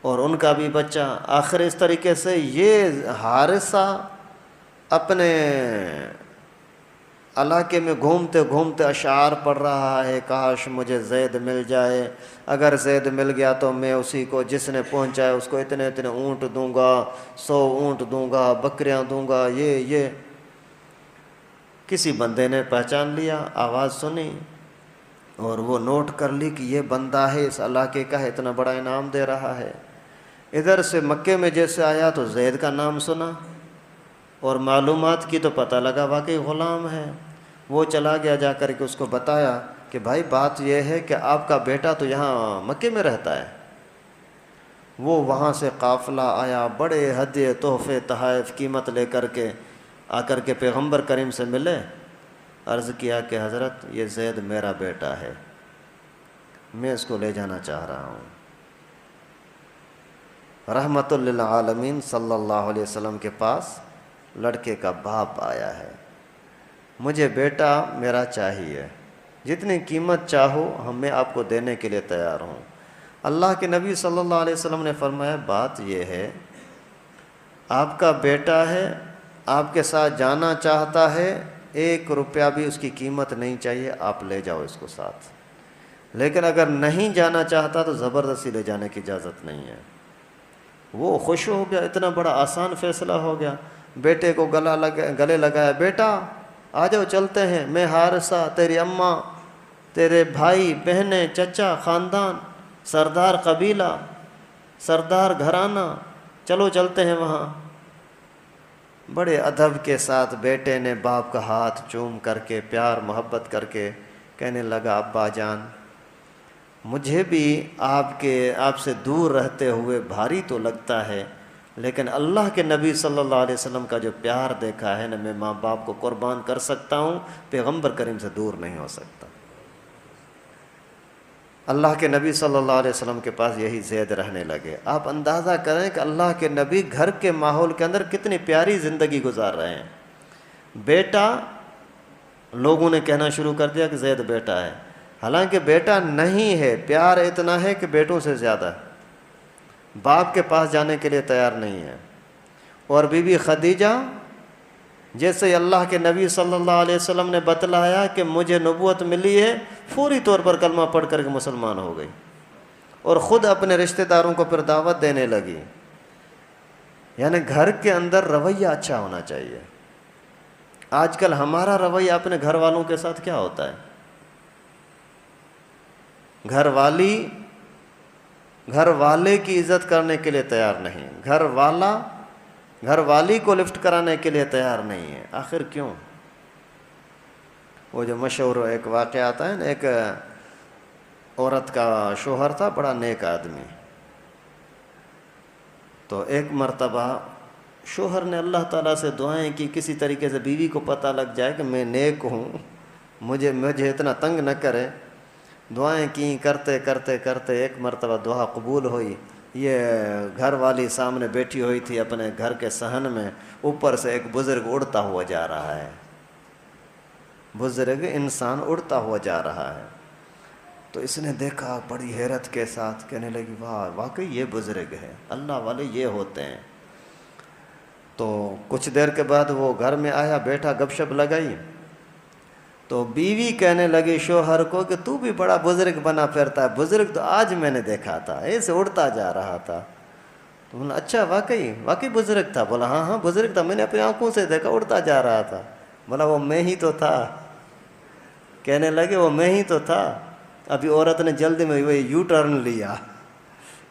اور ان کا بھی بچہ۔ آخر اس طریقے سے یہ حارثہ اپنے علاقے میں گھومتے گھومتے اشعار پڑھ رہا ہے، کاش مجھے زید مل جائے، اگر زید مل گیا تو میں اسی کو، جس نے پہنچایا اس کو اتنے اتنے اونٹ دوں گا، 100 اونٹ دوں گا، بکریاں دوں گا، یہ۔ کسی بندے نے پہچان لیا، آواز سنی اور وہ نوٹ کر لی کہ یہ بندہ ہے، اس علاقے کا ہے، اتنا بڑا انعام دے رہا ہے۔ ادھر سے مکے میں جیسے آیا تو زید کا نام سنا اور معلومات کی تو پتہ لگا واقعی غلام ہے۔ وہ چلا گیا، جا کر کے اس کو بتایا کہ بھائی بات یہ ہے کہ آپ کا بیٹا تو یہاں مکے میں رہتا ہے۔ وہ وہاں سے قافلہ آیا، بڑے ہدیے تحفے تحائف قیمت لے کر کے آ کر کے پیغمبر کریم سے ملے، عرض کیا کہ حضرت یہ زید میرا بیٹا ہے، میں اس کو لے جانا چاہ رہا ہوں۔ رحمت للعالمین صلی اللہ علیہ وسلم کے پاس لڑکے کا باپ آیا ہے، مجھے بیٹا میرا چاہیے، جتنی قیمت چاہو میں آپ کو دینے کے لیے تیار ہوں۔ اللہ کے نبی صلی اللہ علیہ وسلم نے فرمایا بات یہ ہے، آپ کا بیٹا ہے، آپ کے ساتھ جانا چاہتا ہے، 1 روپیہ بھی اس کی قیمت نہیں چاہیے، آپ لے جاؤ اس کو ساتھ، لیکن اگر نہیں جانا چاہتا تو زبردستی لے جانے کی اجازت نہیں ہے۔ وہ خوش ہو گیا، اتنا بڑا آسان فیصلہ ہو گیا۔ بیٹے کو گلے لگایا، بیٹا آ جاؤ چلتے ہیں، میں حارثہ، تیری اماں، تیرے بھائی بہنیں، چچا، خاندان، سردار قبیلہ، سردار گھرانہ، چلو چلتے ہیں وہاں۔ بڑے ادب کے ساتھ بیٹے نے باپ کا ہاتھ چوم کر کے پیار محبت کر کے کہنے لگا ابا جان مجھے بھی آپ سے دور رہتے ہوئے بھاری تو لگتا ہے، لیکن اللہ کے نبی صلی اللہ علیہ وسلم کا جو پیار دیکھا ہے نا، میں ماں باپ کو قربان کر سکتا ہوں، پیغمبر کریم سے دور نہیں ہو سکتا۔ اللہ کے نبی صلی اللہ علیہ وسلم کے پاس یہی زید رہنے لگے۔ آپ اندازہ کریں کہ اللہ کے نبی گھر کے ماحول کے اندر کتنی پیاری زندگی گزار رہے ہیں۔ بیٹا، لوگوں نے کہنا شروع کر دیا کہ زید بیٹا ہے، حالانکہ بیٹا نہیں ہے، پیار اتنا ہے کہ بیٹوں سے زیادہ ہے، باپ کے پاس جانے کے لیے تیار نہیں ہے۔ اور بی بی خدیجہ، جیسے اللہ کے نبی صلی اللہ علیہ وسلم نے بتلایا کہ مجھے نبوت ملی ہے، فوری طور پر کلمہ پڑھ کر کے مسلمان ہو گئی اور خود اپنے رشتہ داروں کو پھر دعوت دینے لگی۔ یعنی گھر کے اندر رویہ اچھا ہونا چاہیے۔ آج کل ہمارا رویہ اپنے گھر والوں کے ساتھ کیا ہوتا ہے؟ گھر والے کی عزت کرنے کے لیے تیار نہیں، گھر والی کو لفٹ کرانے کے لیے تیار نہیں ہے۔ آخر کیوں؟ وہ جو مشہور ایک واقعہ آتا ہے نا، ایک عورت کا شوہر تھا بڑا نیک آدمی، تو ایک مرتبہ شوہر نے اللہ تعالیٰ سے دعائیں کی کسی طریقے سے بیوی کو پتہ لگ جائے کہ میں نیک ہوں، مجھے اتنا تنگ نہ کرے۔ دعائیں کیں، کرتے کرتے کرتے ایک مرتبہ دعا قبول ہوئی۔ یہ گھر والی سامنے بیٹھی ہوئی تھی اپنے گھر کے صحن میں، اوپر سے ایک بزرگ اڑتا ہوا جا رہا ہے، بزرگ انسان اڑتا ہوا جا رہا ہے۔ تو اس نے دیکھا بڑی حیرت کے ساتھ، کہنے لگی واہ واقعی یہ بزرگ ہے، اللہ والے یہ ہوتے ہیں۔ تو کچھ دیر کے بعد وہ گھر میں آیا، بیٹھا، گپ شپ لگائی، تو بیوی کہنے لگی شوہر کو کہ تو بھی بڑا بزرگ بنا پھرتا ہے، بزرگ تو آج میں نے دیکھا تھا، ایسے اڑتا جا رہا تھا۔ تو بولا اچھا واقعی بزرگ تھا؟ بولا ہاں بزرگ تھا، میں نے اپنی آنکھوں سے دیکھا، اڑتا جا رہا تھا۔ بولا وہ میں ہی تو تھا۔ کہنے لگے وہ میں ہی تو تھا۔ ابھی عورت نے جلدی میں وہ یو ٹرن لیا،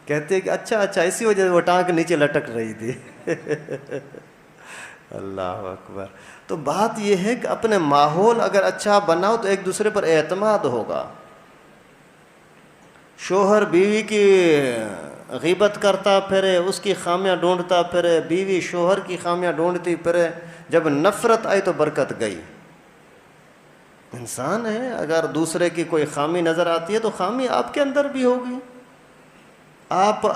کہتے کہ اچھا اسی وجہ سے وہ ٹانگ نیچے لٹک رہی تھی۔ اللہ اکبر۔ تو بات یہ ہے کہ اپنے ماحول اگر اچھا بناؤ تو ایک دوسرے پر اعتماد ہوگا۔ شوہر بیوی کی غیبت کرتا پھرے، اس کی خامیاں ڈھونڈتا پھرے، بیوی شوہر کی خامیاں ڈھونڈتی پھرے، جب نفرت آئی تو برکت گئی۔ انسان ہے، اگر دوسرے کی کوئی خامی نظر آتی ہے تو خامی آپ کے اندر بھی ہوگی، آپ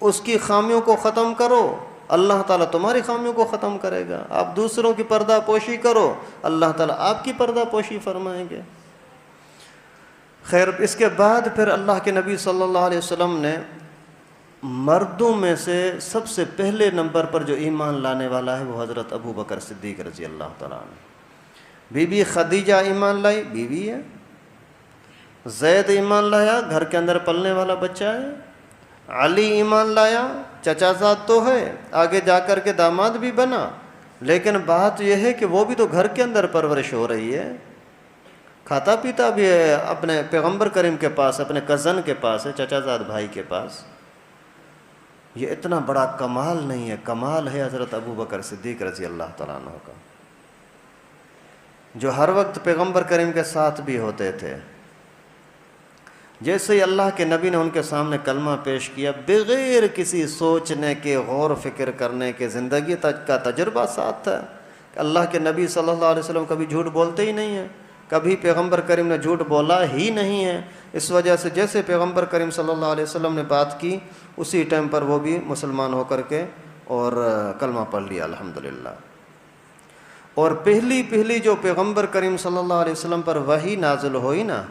اس کی خامیوں کو ختم کرو، اللہ تعالیٰ تمہاری خامیوں کو ختم کرے گا۔ آپ دوسروں کی پردہ پوشی کرو، اللہ تعالیٰ آپ کی پردہ پوشی فرمائیں گے۔ خیر، اس کے بعد پھر اللہ کے نبی صلی اللہ علیہ وسلم نے مردوں میں سے سب سے پہلے نمبر پر جو ایمان لانے والا ہے وہ حضرت ابو بکر صدیق رضی اللہ تعالیٰ عنہ۔ بی بی خدیجہ ایمان لائی، بیوی ہے۔ زید ایمان لایا، گھر کے اندر پلنے والا بچہ ہے۔ علی ایمان لایا، چچا زاد تو ہے، آگے جا کر کے داماد بھی بنا، لیکن بات یہ ہے کہ وہ بھی تو گھر کے اندر پرورش ہو رہی ہے، کھاتا پیتا بھی ہے اپنے پیغمبر کریم کے پاس، اپنے کزن کے پاس ہے، چچا زاد بھائی کے پاس۔ یہ اتنا بڑا کمال نہیں ہے، کمال ہے حضرت ابو بکر صدیق رضی اللہ تعالیٰ عنہ کا، جو ہر وقت پیغمبر کریم کے ساتھ بھی ہوتے تھے۔ جیسے ہی اللہ کے نبی نے ان کے سامنے کلمہ پیش کیا، بغیر کسی سوچنے کے، غور فکر کرنے کے، زندگی تک کا تجربہ ساتھ تھا کہ اللہ کے نبی صلی اللہ علیہ وسلم کبھی جھوٹ بولتے ہی نہیں ہیں، کبھی پیغمبر کریم نے جھوٹ بولا ہی نہیں ہے۔ اس وجہ سے جیسے پیغمبر کریم صلی اللہ علیہ وسلم نے بات کی، اسی ٹائم پر وہ بھی مسلمان ہو کر کے اور کلمہ پڑھ لیا الحمدللہ۔ اور پہلی جو پیغمبر کریم صلی اللہ علیہ وسلم پر وحی نازل ہوئی نا،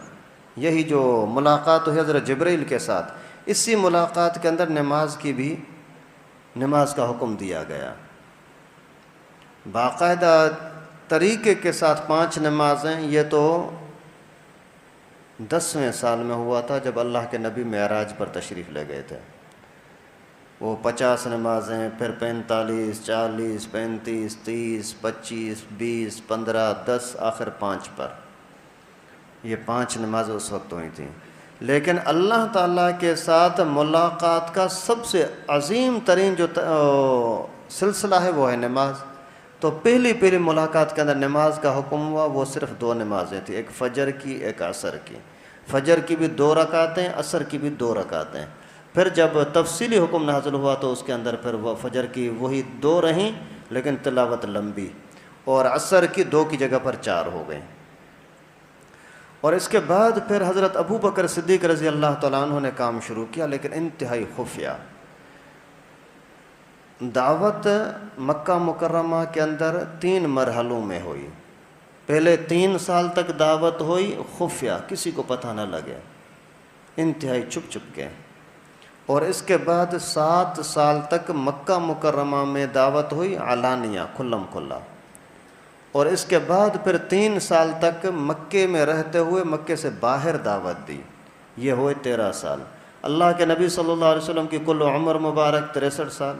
یہی جو ملاقات ہوئی حضرت جبرائیل کے ساتھ، اسی ملاقات کے اندر نماز کا حکم دیا گیا، باقاعدہ طریقے کے ساتھ 5 نمازیں۔ یہ تو 10ویں سال میں ہوا تھا جب اللہ کے نبی معراج پر تشریف لے گئے تھے۔ وہ 50 نمازیں، پھر 45، 40، 35، 30، 25، 20، 15، 10، آخر 5 پر۔ یہ 5 نمازیں اس وقت ہوئی تھیں، لیکن اللہ تعالیٰ کے ساتھ ملاقات کا سب سے عظیم ترین جو سلسلہ ہے وہ ہے نماز۔ تو پہلی ملاقات کے اندر نماز کا حکم ہوا، وہ صرف 2 نمازیں تھیں، ایک فجر کی ایک عصر کی۔ فجر کی بھی 2 رکعتیں، عصر کی بھی 2 رکعتیں۔ پھر جب تفصیلی حکم نازل ہوا تو اس کے اندر پھر وہ فجر کی وہی 2 رہیں لیکن تلاوت لمبی، اور عصر کی 2 کی جگہ پر 4 ہو گئیں۔ اور اس کے بعد پھر حضرت ابو بکر صدیق رضی اللہ تعالیٰ عنہ نے کام شروع کیا، لیکن انتہائی خفیہ۔ دعوت مکہ مکرمہ کے اندر 3 مرحلوں میں ہوئی۔ پہلے 3 سال تک دعوت ہوئی خفیہ، کسی کو پتہ نہ لگے، انتہائی چھپ چھپ کے۔ اور اس کے بعد 7 سال تک مکہ مکرمہ میں دعوت ہوئی علانیہ، کھلم کھلا۔ اور اس کے بعد پھر 3 سال تک مکے میں رہتے ہوئے مکے سے باہر دعوت دی، یہ ہوئے 13 سال۔ اللہ کے نبی صلی اللہ علیہ وسلم کی کل عمر مبارک 63 سال،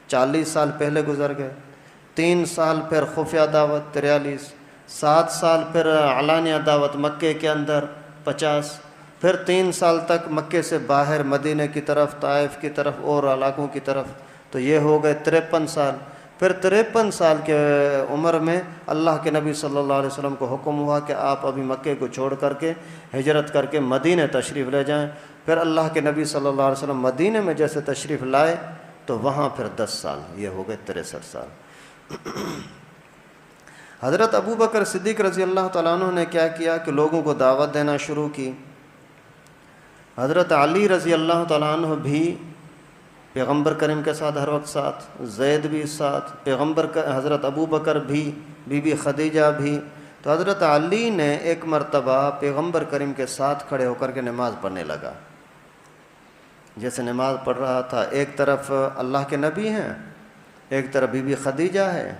40 سال پہلے گزر گئے۔ 3 سال پھر خفیہ دعوت 43، 7 سال پھر علانیہ دعوت مکے کے اندر 50، پھر 3 سال تک مکے سے باہر مدینہ کی طرف، طائف کی طرف اور علاقوں کی طرف، تو یہ ہو گئے 53 سال۔ پھر 53 سال کے عمر میں اللہ کے نبی صلی اللہ علیہ وسلم کو حکم ہوا کہ آپ ابھی مکے کو چھوڑ کر کے ہجرت کر کے مدینہ تشریف لے جائیں۔ پھر اللہ کے نبی صلی اللہ علیہ وسلم مدینہ میں جیسے تشریف لائے تو وہاں پھر 10 سال، یہ ہو گئے 63 سال۔ حضرت ابو بکر صدیق رضی اللہ تعالیٰ عنہ نے کیا کیا کہ لوگوں کو دعوت دینا شروع کی۔ حضرت علی رضی اللہ تعالیٰ عنہ بھی پیغمبر کریم کے ساتھ ہر وقت ساتھ، زید بھی ساتھ، حضرت ابو بکر بھی، بی بی خدیجہ بھی۔ تو حضرت علی نے ایک مرتبہ پیغمبر کریم کے ساتھ کھڑے ہو کر کے نماز پڑھنے لگا۔ جیسے نماز پڑھ رہا تھا، ایک طرف اللہ کے نبی ہیں، ایک طرف بی بی خدیجہ ہے،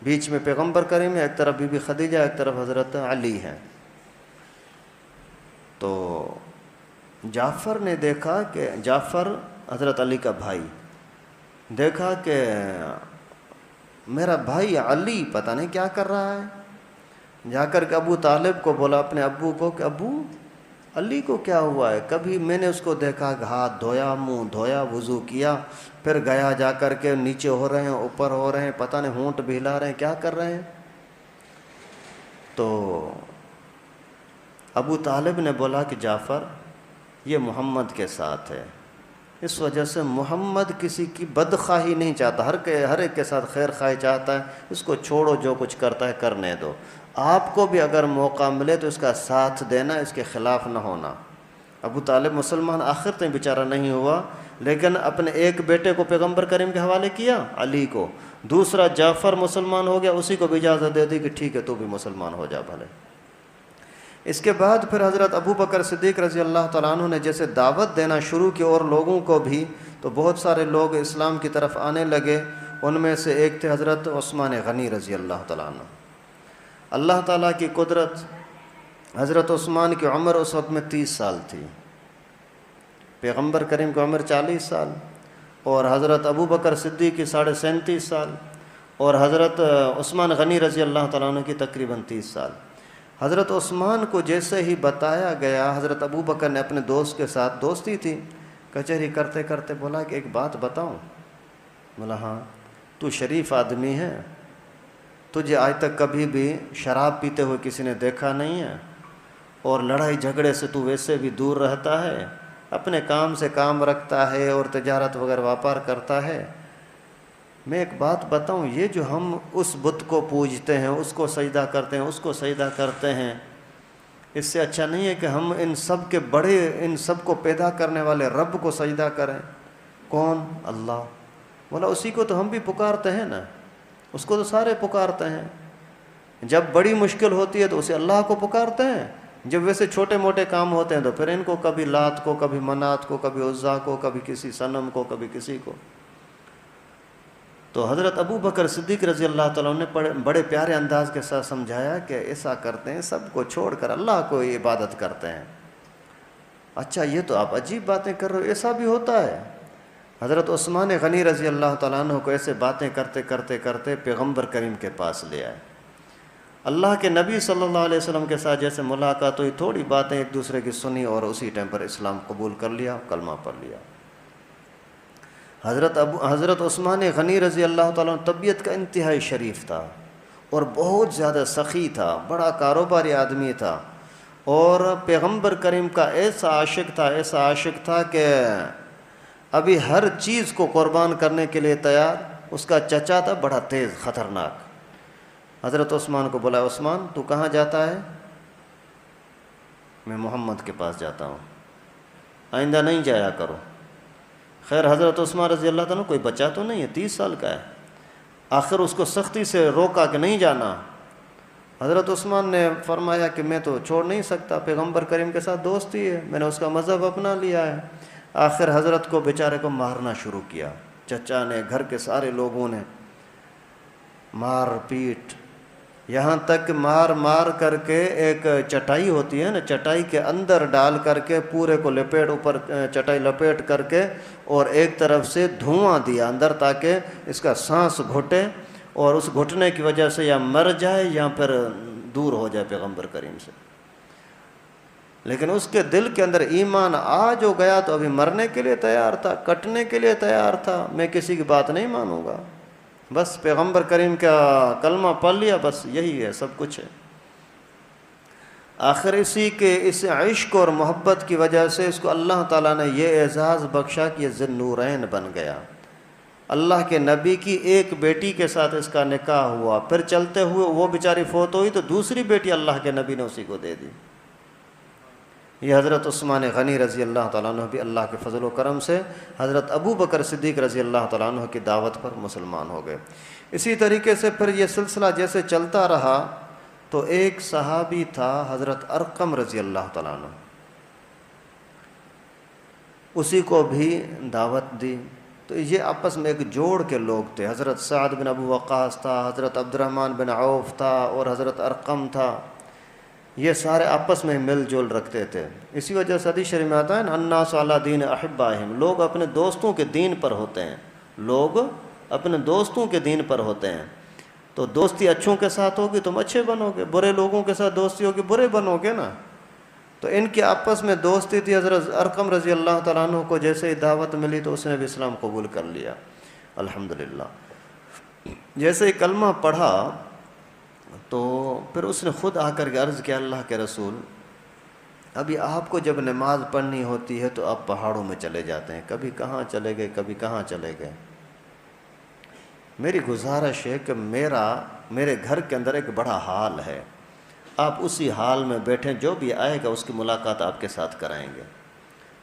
بیچ میں پیغمبر کریم ہے، ایک طرف بی بی خدیجہ، ایک طرف حضرت علی ہیں۔ تو جعفر نے دیکھا کہ جعفر حضرت علی کا بھائی، دیکھا کہ میرا بھائی علی پتہ نہیں کیا کر رہا ہے۔ جا کر کے ابو طالب کو بولا، اپنے ابو کو، کہ ابو علی کو کیا ہوا ہے؟ کبھی میں نے اس کو دیکھا کہ ہاتھ دھویا، منہ دھویا، وضو کیا، پھر گیا جا کر کے نیچے ہو رہے ہیں، اوپر ہو رہے ہیں، پتہ نہیں ہونٹ بھی ہلا رہے ہیں، کیا کر رہے ہیں؟ تو ابو طالب نے بولا کہ جعفر یہ محمد کے ساتھ ہے، اس وجہ سے محمد کسی کی بدخواہی نہیں چاہتا، ہر ایک کے ساتھ خیر خواہی چاہتا ہے، اس کو چھوڑو، جو کچھ کرتا ہے کرنے دو۔ آپ کو بھی اگر موقع ملے تو اس کا ساتھ دینا، اس کے خلاف نہ ہونا۔ ابو طالب مسلمان آخر تک بیچارہ نہیں ہوا، لیکن اپنے ایک بیٹے کو پیغمبر کریم کے حوالے کیا، علی کو، دوسرا جعفر مسلمان ہو گیا، اسی کو بھی اجازت دے دی کہ ٹھیک ہے تو بھی مسلمان ہو جا بھلے۔ اس کے بعد پھر حضرت ابو بکر صدیق رضی اللہ تعالیٰ عنہ نے جیسے دعوت دینا شروع کی اور لوگوں کو بھی، تو بہت سارے لوگ اسلام کی طرف آنے لگے۔ ان میں سے ایک تھے حضرت عثمان غنی رضی اللہ تعالیٰ عنہ۔ اللہ تعالیٰ کی قدرت، حضرت عثمان کی عمر اس وقت میں 30 سال تھی، پیغمبر کریم کی عمر 40 سال، اور حضرت ابو بکر صدیق کی 37.5 سال، اور حضرت عثمان غنی رضی اللہ تعالیٰ عنہ کی تقریباً 30 سال۔ حضرت عثمان کو جیسے ہی بتایا گیا، حضرت ابو بکر نے اپنے دوست کے ساتھ، دوستی تھی، کچہری کرتے کرتے بولا کہ ایک بات بتاؤں؟ بولا ہاں۔ تو شریف آدمی ہے، تجھے آج تک کبھی بھی شراب پیتے ہوئے کسی نے دیکھا نہیں ہے، اور لڑائی جھگڑے سے تو ویسے بھی دور رہتا ہے، اپنے کام سے کام رکھتا ہے اور تجارت وغیرہ ویاپار کرتا ہے۔ میں ایک بات بتاؤں، یہ جو ہم اس بت کو پوجتے ہیں، اس کو سجدہ کرتے ہیں، اس کو سجدہ کرتے ہیں، اس سے اچھا نہیں ہے کہ ہم ان سب کے بڑے، ان سب کو پیدا کرنے والے رب کو سجدہ کریں؟ کون؟ اللہ۔ بولا اسی کو تو ہم بھی پکارتے ہیں نا، اس کو تو سارے پکارتے ہیں۔ جب بڑی مشکل ہوتی ہے تو اسے اللہ کو پکارتے ہیں، جب ویسے چھوٹے موٹے کام ہوتے ہیں تو پھر ان کو، کبھی لات کو، کبھی منات کو، کبھی عزا کو، کبھی کسی صنم کو، کبھی کسی کو۔ تو حضرت ابو بکر صدیق رضی اللہ تعالیٰ نے بڑے پیارے انداز کے ساتھ سمجھایا کہ ایسا کرتے ہیں، سب کو چھوڑ کر اللہ کو عبادت کرتے ہیں۔ اچھا یہ تو آپ عجیب باتیں کر رہے ہو، ایسا بھی ہوتا ہے؟ حضرت عثمان غنی رضی اللہ تعالیٰ عنہ کو ایسے باتیں کرتے کرتے کرتے پیغمبر کریم کے پاس لے آئے۔ اللہ کے نبی صلی اللہ علیہ وسلم کے ساتھ جیسے ملاقات ہوئی، تھوڑی باتیں ایک دوسرے کی سنی اور اسی ٹائم پر اسلام قبول کر لیا، کلمہ پڑھ لیا۔ حضرت عثمان غنی رضی اللہ تعالیٰ عنہ طبیعت کا انتہائی شریف تھا اور بہت زیادہ سخی تھا، بڑا کاروباری آدمی تھا، اور پیغمبر کریم کا ایسا عاشق تھا کہ ابھی ہر چیز کو قربان کرنے کے لیے تیار۔ اس کا چچا تھا بڑا تیز خطرناک۔ حضرت عثمان کو بولا، عثمان تو کہاں جاتا ہے؟ میں محمد کے پاس جاتا ہوں، آئندہ نہیں جایا کرو۔ خیر حضرت عثمان رضی اللہ تعالیٰ کوئی بچہ تو نہیں ہے، 30 سال کا ہے، آخر اس کو سختی سے روکا کہ نہیں جانا۔ حضرت عثمان نے فرمایا کہ میں تو چھوڑ نہیں سکتا، پیغمبر کریم کے ساتھ دوستی ہے، میں نے اس کا مذہب اپنا لیا ہے۔ آخر حضرت کو بیچارے کو مارنا شروع کیا، چچا نے، گھر کے سارے لوگوں نے مار پیٹ، یہاں تک مار کر کے ایک چٹائی ہوتی ہے نا، چٹائی کے اندر ڈال کر کے پورے کو اوپر چٹائی لپیٹ کر کے اور ایک طرف سے دھواں دیا اندر تاکہ اس کا سانس گھٹے، اور اس گھٹنے کی وجہ سے یا مر جائے یا پھر دور ہو جائے پیغمبر کریم سے۔ لیکن اس کے دل کے اندر ایمان آ جو گیا تو ابھی مرنے کے لیے تیار تھا، کٹنے کے لیے تیار تھا، میں کسی کی بات نہیں مانوں گا، بس پیغمبر کریم کا کلمہ پڑھ لیا، بس یہی ہے، سب کچھ ہے۔ آخر اسی کے اس عشق اور محبت کی وجہ سے اس کو اللہ تعالیٰ نے یہ اعزاز بخشا کہ یہ ذی النورین بن گیا۔ اللہ کے نبی کی ایک بیٹی کے ساتھ اس کا نکاح ہوا، پھر چلتے ہوئے وہ بیچاری فوت ہوئی تو دوسری بیٹی اللہ کے نبی نے اسی کو دے دی۔ یہ حضرت عثمان غنی رضی اللہ تعالیٰ عنہ بھی اللہ کے فضل و کرم سے حضرت ابو بکر صدیق رضی اللہ تعالیٰ عنہ کی دعوت پر مسلمان ہو گئے۔ اسی طریقے سے پھر یہ سلسلہ جیسے چلتا رہا تو ایک صحابی تھا حضرت ارقم رضی اللہ تعالیٰ عنہ، اسی کو بھی دعوت دی۔ تو یہ آپس میں ایک جوڑ کے لوگ تھے، حضرت سعد بن ابو وقاص تھا، حضرت عبد الرحمن بن عوف تھا اور حضرت ارقم تھا، یہ سارے آپس میں مل جول رکھتے تھے۔ اسی وجہ سے حدیث شریف میں آتا ہے نا، الناس علی دین احبائہم، لوگ اپنے دوستوں کے دین پر ہوتے ہیں، لوگ اپنے دوستوں کے دین پر ہوتے ہیں۔ تو دوستی اچھوں کے ساتھ ہوگی تم اچھے بنو گے، برے لوگوں کے ساتھ دوستی ہوگی برے بنو گے نا۔ تو ان کے آپس میں دوستی تھی۔ حضرت ارقم رضی اللہ تعالیٰ عنہ کو جیسے ہی دعوت ملی تو اس نے بھی اسلام قبول کر لیا، الحمدللہ۔ جیسے ہی کلمہ پڑھا تو پھر اس نے خود آ کر کے عرض کیا، اللہ کے رسول، ابھی آپ کو جب نماز پڑھنی ہوتی ہے تو آپ پہاڑوں میں چلے جاتے ہیں، کبھی کہاں چلے گئے کبھی کہاں چلے گئے، میری گزارش ہے کہ میرے گھر کے اندر ایک بڑا ہال ہے، آپ اسی حال میں بیٹھیں، جو بھی آئے گا اس کی ملاقات آپ کے ساتھ کرائیں گے۔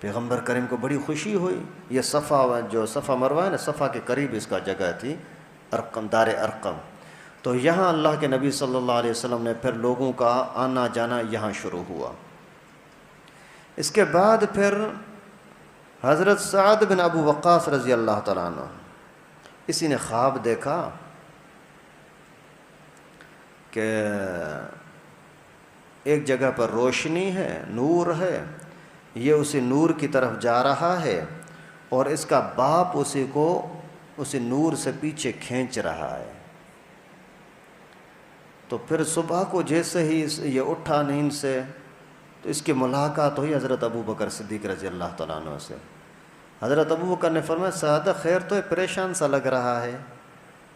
پیغمبر کریم کو بڑی خوشی ہوئی۔ یہ صفا مروہ ہے نا، صفا کے قریب اس کا جگہ تھی، ارقم، دار ارقم۔ تو یہاں اللہ کے نبی صلی اللہ علیہ وسلم نے پھر لوگوں کا آنا جانا یہاں شروع ہوا۔ اس کے بعد پھر حضرت سعد بن ابو وقاص رضی اللہ تعالیٰ عنہ، اسی نے خواب دیکھا کہ ایک جگہ پر روشنی ہے، نور ہے، یہ اسی نور کی طرف جا رہا ہے اور اس کا باپ اسی نور سے پیچھے کھینچ رہا ہے۔ تو پھر صبح کو جیسے ہی یہ اٹھا نیند سے تو اس کی ملاقات ہوئی حضرت ابو بکر صدیق رضی اللہ تعالیٰ عنہ سے۔ حضرت ابو بکر نے فرمایا، سعادہ خیر تو ہے، پریشان سا لگ رہا ہے۔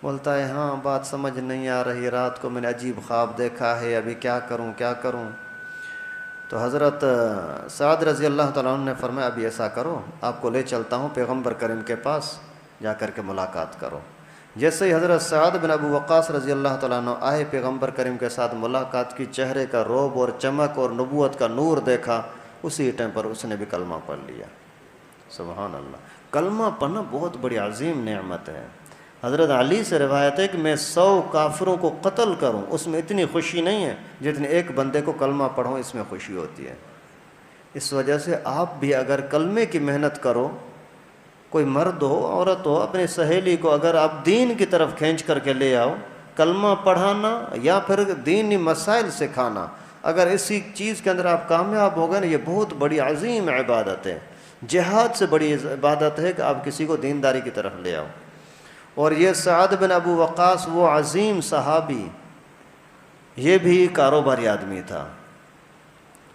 بولتا ہے، ہاں بات سمجھ نہیں آ رہی، رات کو میں نے عجیب خواب دیکھا ہے، ابھی کیا کروں۔ تو حضرت سعد رضی اللہ تعالیٰ عنہ نے فرمایا، ابھی ایسا کرو، آپ کو لے چلتا ہوں پیغمبر کریم کے پاس، جا کر کے ملاقات کرو۔ جیسے ہی حضرت سعد بن ابو وقاص رضی اللہ تعالیٰ عنہ آئے، پیغمبر کریم کے ساتھ ملاقات کی، چہرے کا روب اور چمک اور نبوت کا نور دیکھا، اسی ٹائم پر اس نے بھی کلمہ پڑھ لیا۔ سبحان اللہ، کلمہ پڑھنا بہت بڑی عظیم نعمت ہے۔ حضرت علی سے روایت ہے کہ میں 100 کافروں کو قتل کروں، اس میں اتنی خوشی نہیں ہے جتنی ایک بندے کو کلمہ پڑھوں، اس میں خوشی ہوتی ہے۔ اس وجہ سے آپ بھی اگر کلمے کی محنت کرو، کوئی مرد ہو عورت ہو، اپنی سہیلی کو اگر آپ دین کی طرف کھینچ کر کے لے آؤ، کلمہ پڑھانا یا پھر دینی مسائل سکھانا، اگر اسی چیز کے اندر آپ کامیاب ہو گئے نا، یہ بہت بڑی عظیم عبادت ہے۔ جہاد سے بڑی عبادت ہے کہ آپ کسی کو دینداری کی طرف لے آؤ۔ اور یہ سعد بن ابو وقاص وہ عظیم صحابی، یہ بھی کاروباری آدمی تھا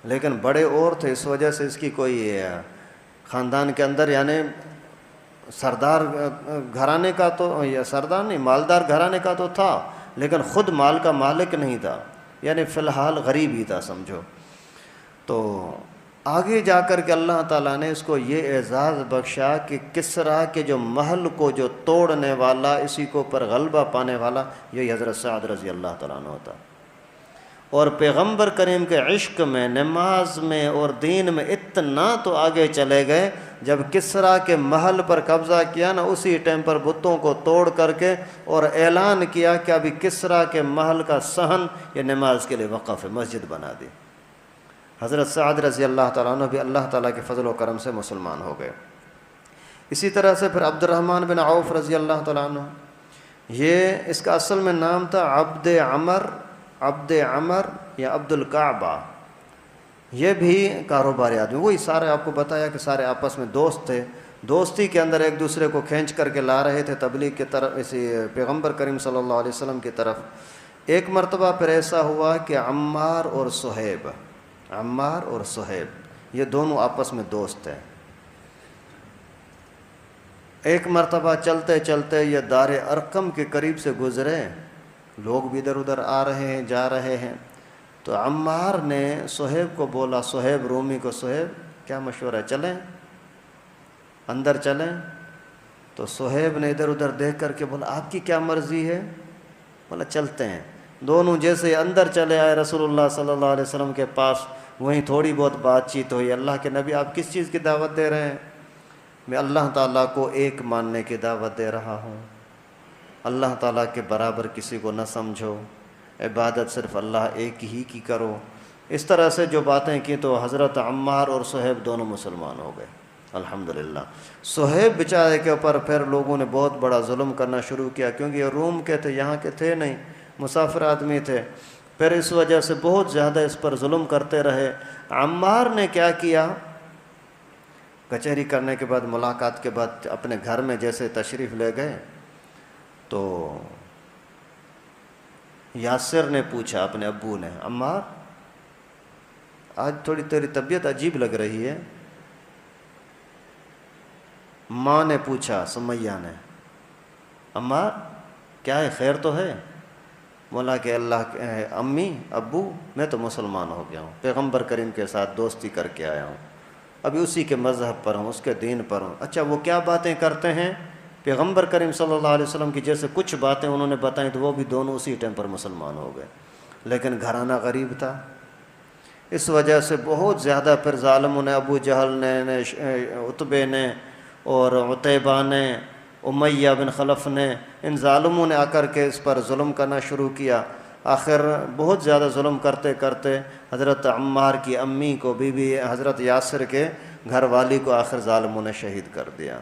لیکن بڑے اور تھے، اس وجہ سے اس کی کوئی خاندان کے اندر یعنی سردار گھرانے کا تو، یا سردار نہیں، مالدار گھرانے کا تو تھا، لیکن خود مال کا مالک نہیں تھا، یعنی فی الحال غریب ہی تھا سمجھو۔ تو آگے جا کر کے اللہ تعالیٰ نے اس کو یہ اعزاز بخشا کہ کسریٰ کے جو محل کو جو توڑنے والا، اسی کو پر غلبہ پانے والا، یہی حضرت سعد رضی اللہ تعالیٰ عنہ ہوتا۔ اور پیغمبر کریم کے عشق میں، نماز میں اور دین میں اتنا تو آگے چلے گئے، جب کسریٰ کے محل پر قبضہ کیا نا، اسی ٹائم پر بتوں کو توڑ کر کے اور اعلان کیا کہ ابھی کسریٰ کے محل کا صحن یہ نماز کے لیے وقف ہے، مسجد بنا دی۔ حضرت سعد رضی اللہ تعالیٰ عنہ بھی اللہ تعالیٰ کے فضل و کرم سے مسلمان ہو گئے۔ اسی طرح سے پھر عبد الرحمن بن عوف رضی اللہ تعالیٰ عنہ، یہ اس کا اصل میں نام تھا عبد عمر یا عبد الکعبہ، یہ بھی کاروباری آدمی، وہی سارے آپ کو بتایا کہ سارے آپس میں دوست تھے، دوستی کے اندر ایک دوسرے کو کھینچ کر کے لا رہے تھے تبلیغ کی طرف، اسی پیغمبر کریم صلی اللہ علیہ وسلم کی طرف۔ ایک مرتبہ پھر ایسا ہوا کہ عمار اور صہیب یہ دونوں آپس میں دوست ہیں۔ ایک مرتبہ چلتے چلتے یہ دار ارقم کے قریب سے گزرے، لوگ بھی ادھر ادھر آ رہے ہیں جا رہے ہیں، تو عمار نے صہیب کو بولا، صہیب رومی کو، صہیب کیا مشورہ ہے، چلیں اندر چلیں؟ تو صہیب نے ادھر ادھر دیکھ کر کے بولا آپ کی کیا مرضی ہے؟ بولا چلتے ہیں۔ دونوں جیسے اندر چلے آئے رسول اللہ صلی اللہ علیہ وسلم کے پاس، وہیں تھوڑی بہت بات چیت ہوئی۔ اللہ کے نبی آپ کس چیز کی دعوت دے رہے ہیں؟ میں اللہ تعالیٰ کو ایک ماننے کی دعوت دے رہا ہوں، اللہ تعالیٰ کے برابر کسی کو نہ سمجھو، عبادت صرف اللہ ایک ہی کی کرو۔ اس طرح سے جو باتیں کی تو حضرت عمار اور صہیب دونوں مسلمان ہو گئے الحمدللہ۔ صہیب بیچارے کے اوپر پھر لوگوں نے بہت بڑا ظلم کرنا شروع کیا، کیونکہ یہ روم کے تھے، یہاں کے تھے نہیں، مسافر آدمی تھے، پھر اس وجہ سے بہت زیادہ اس پر ظلم کرتے رہے۔ عمار نے کیا کیا، کچہری کرنے کے بعد، ملاقات کے بعد اپنے گھر میں جیسے تشریف لے گئے تو یاسر نے پوچھا اپنے ابو نے، عمار آج تھوڑی تیری طبیعت عجیب لگ رہی ہے۔ ماں نے پوچھا، سمیہ نے، عمار کیا ہے، خیر تو ہے؟ بولا کہ اللہ کے امی ابو میں تو مسلمان ہو گیا ہوں، پیغمبر کریم کے ساتھ دوستی کر کے آیا ہوں، ابھی اسی کے مذہب پر ہوں، اس کے دین پر ہوں۔ اچھا وہ کیا باتیں کرتے ہیں؟ پیغمبر کریم صلی اللہ علیہ وسلم کی جیسے کچھ باتیں انہوں نے بتائیں تو وہ بھی دونوں اسی ٹائم پر مسلمان ہو گئے، لیکن گھرانہ غریب تھا، اس وجہ سے بہت زیادہ پھر ظالموں نے، ابو جہل نے، عتبے نے اور عتیبہ نے، امیہ بن خلف نے، ان ظالموں نے آ کر کے اس پر ظلم کرنا شروع کیا۔ آخر بہت زیادہ ظلم کرتے کرتے حضرت عمار کی امی کو، بی بی حضرت یاسر کے گھر والی کو آخر ظالموں نے شہید کر دیا۔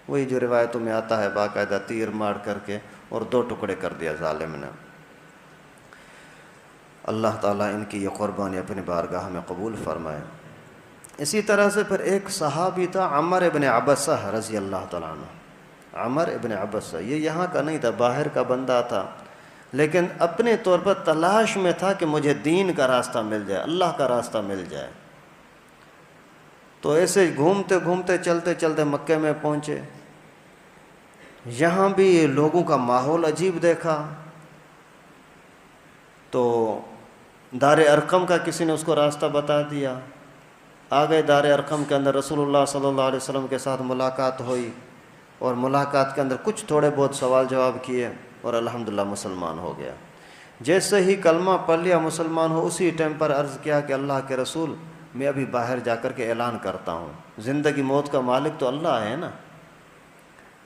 وہی جو روایتوں میں آتا ہے، باقاعدہ تیر مار کر کے اور 2 ٹکڑے کر دیا ظالم نے۔ اللہ تعالیٰ ان کی یہ قربانی اپنی بارگاہ میں قبول فرمائے۔ اسی طرح سے پھر ایک صحابی تھا عمر ابن عبسہ رضی اللہ تعالیٰ عنہ۔ عمر ابن عبسہ یہ یہاں کا نہیں تھا، باہر کا بندہ تھا، لیکن اپنے طور پر تلاش میں تھا کہ مجھے دین کا راستہ مل جائے، اللہ کا راستہ مل جائے۔ تو ایسے گھومتے گھومتے چلتے چلتے مکے میں پہنچے، یہاں بھی لوگوں کا ماحول عجیب دیکھا، تو دار ارقم کا کسی نے اس کو راستہ بتا دیا، آگے دار ارقم کے اندر رسول اللہ صلی اللہ علیہ وسلم کے ساتھ ملاقات ہوئی، اور ملاقات کے اندر کچھ تھوڑے بہت سوال جواب کیے اور الحمدللہ مسلمان ہو گیا۔ جیسے ہی کلمہ پڑھ لیا مسلمان ہو، اسی ٹائم پر عرض کیا کہ اللہ کے رسول میں ابھی باہر جا کر کے اعلان کرتا ہوں، زندگی موت کا مالک تو اللہ ہے نا۔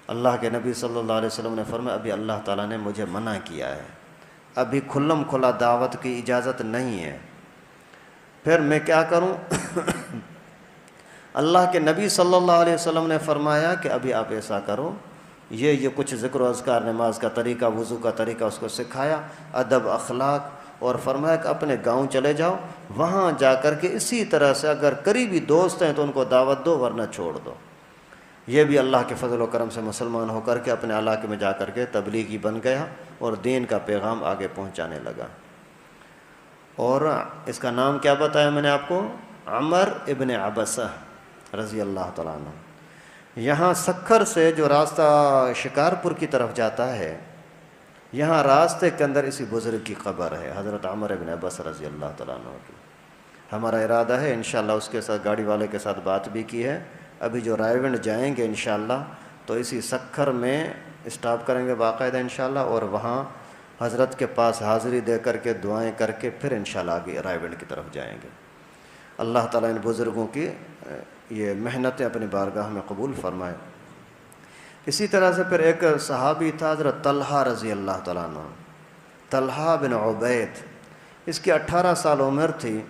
اللہ کے نبی صلی اللہ علیہ وسلم نے فرمایا ابھی اللہ تعالیٰ نے مجھے منع کیا ہے، ابھی کھلم کھلا دعوت کی اجازت نہیں ہے، پھر میں کیا کروں؟ اللہ کے نبی صلی اللہ علیہ وسلم نے فرمایا کہ ابھی آپ ایسا کرو، یہ کچھ ذکر و اذکار، نماز کا طریقہ، وضو کا طریقہ اس کو سکھایا، ادب اخلاق، اور فرمایا کہ اپنے گاؤں چلے جاؤ، وہاں جا کر کے اسی طرح سے اگر قریبی دوست ہیں تو ان کو دعوت دو، ورنہ چھوڑ دو۔ یہ بھی اللہ کے فضل و کرم سے مسلمان ہو کر کے اپنے علاقے میں جا کر کے تبلیغی بن گیا اور دین کا پیغام آگے پہنچانے لگا۔ اور اس کا نام کیا بتایا میں نے آپ کو؟ عمر ابن عبسہ رضی اللہ تعالیٰ عنہ۔ یہاں سکھر سے جو راستہ شکارپور کی طرف جاتا ہے، یہاں راستے کے اندر اسی بزرگ کی قبر ہے، حضرت عمر بن عباس رضی اللہ تعالیٰ عنہ کی۔ ہمارا ارادہ ہے انشاءاللہ اس کے ساتھ گاڑی والے کے ساتھ بات بھی کی ہے، ابھی جو رائے ونڈ جائیں گے انشاءاللہ تو اسی سکھر میں اسٹاپ کریں گے باقاعدہ انشاءاللہ، اور وہاں حضرت کے پاس حاضری دے کر کے دعائیں کر کے پھر انشاءاللہ آگے رائے ونڈ کی طرف جائیں گے۔ اللہ تعالیٰ ان بزرگوں کی یہ محنتیں اپنی بارگاہ میں قبول فرمائے۔ اسی طرح سے پھر ایک صحابی تھا حضرت طلحہ رضی اللہ تعالیٰ عنہ، طلحہ بن عبید، اس کی 18 سال عمر تھی۔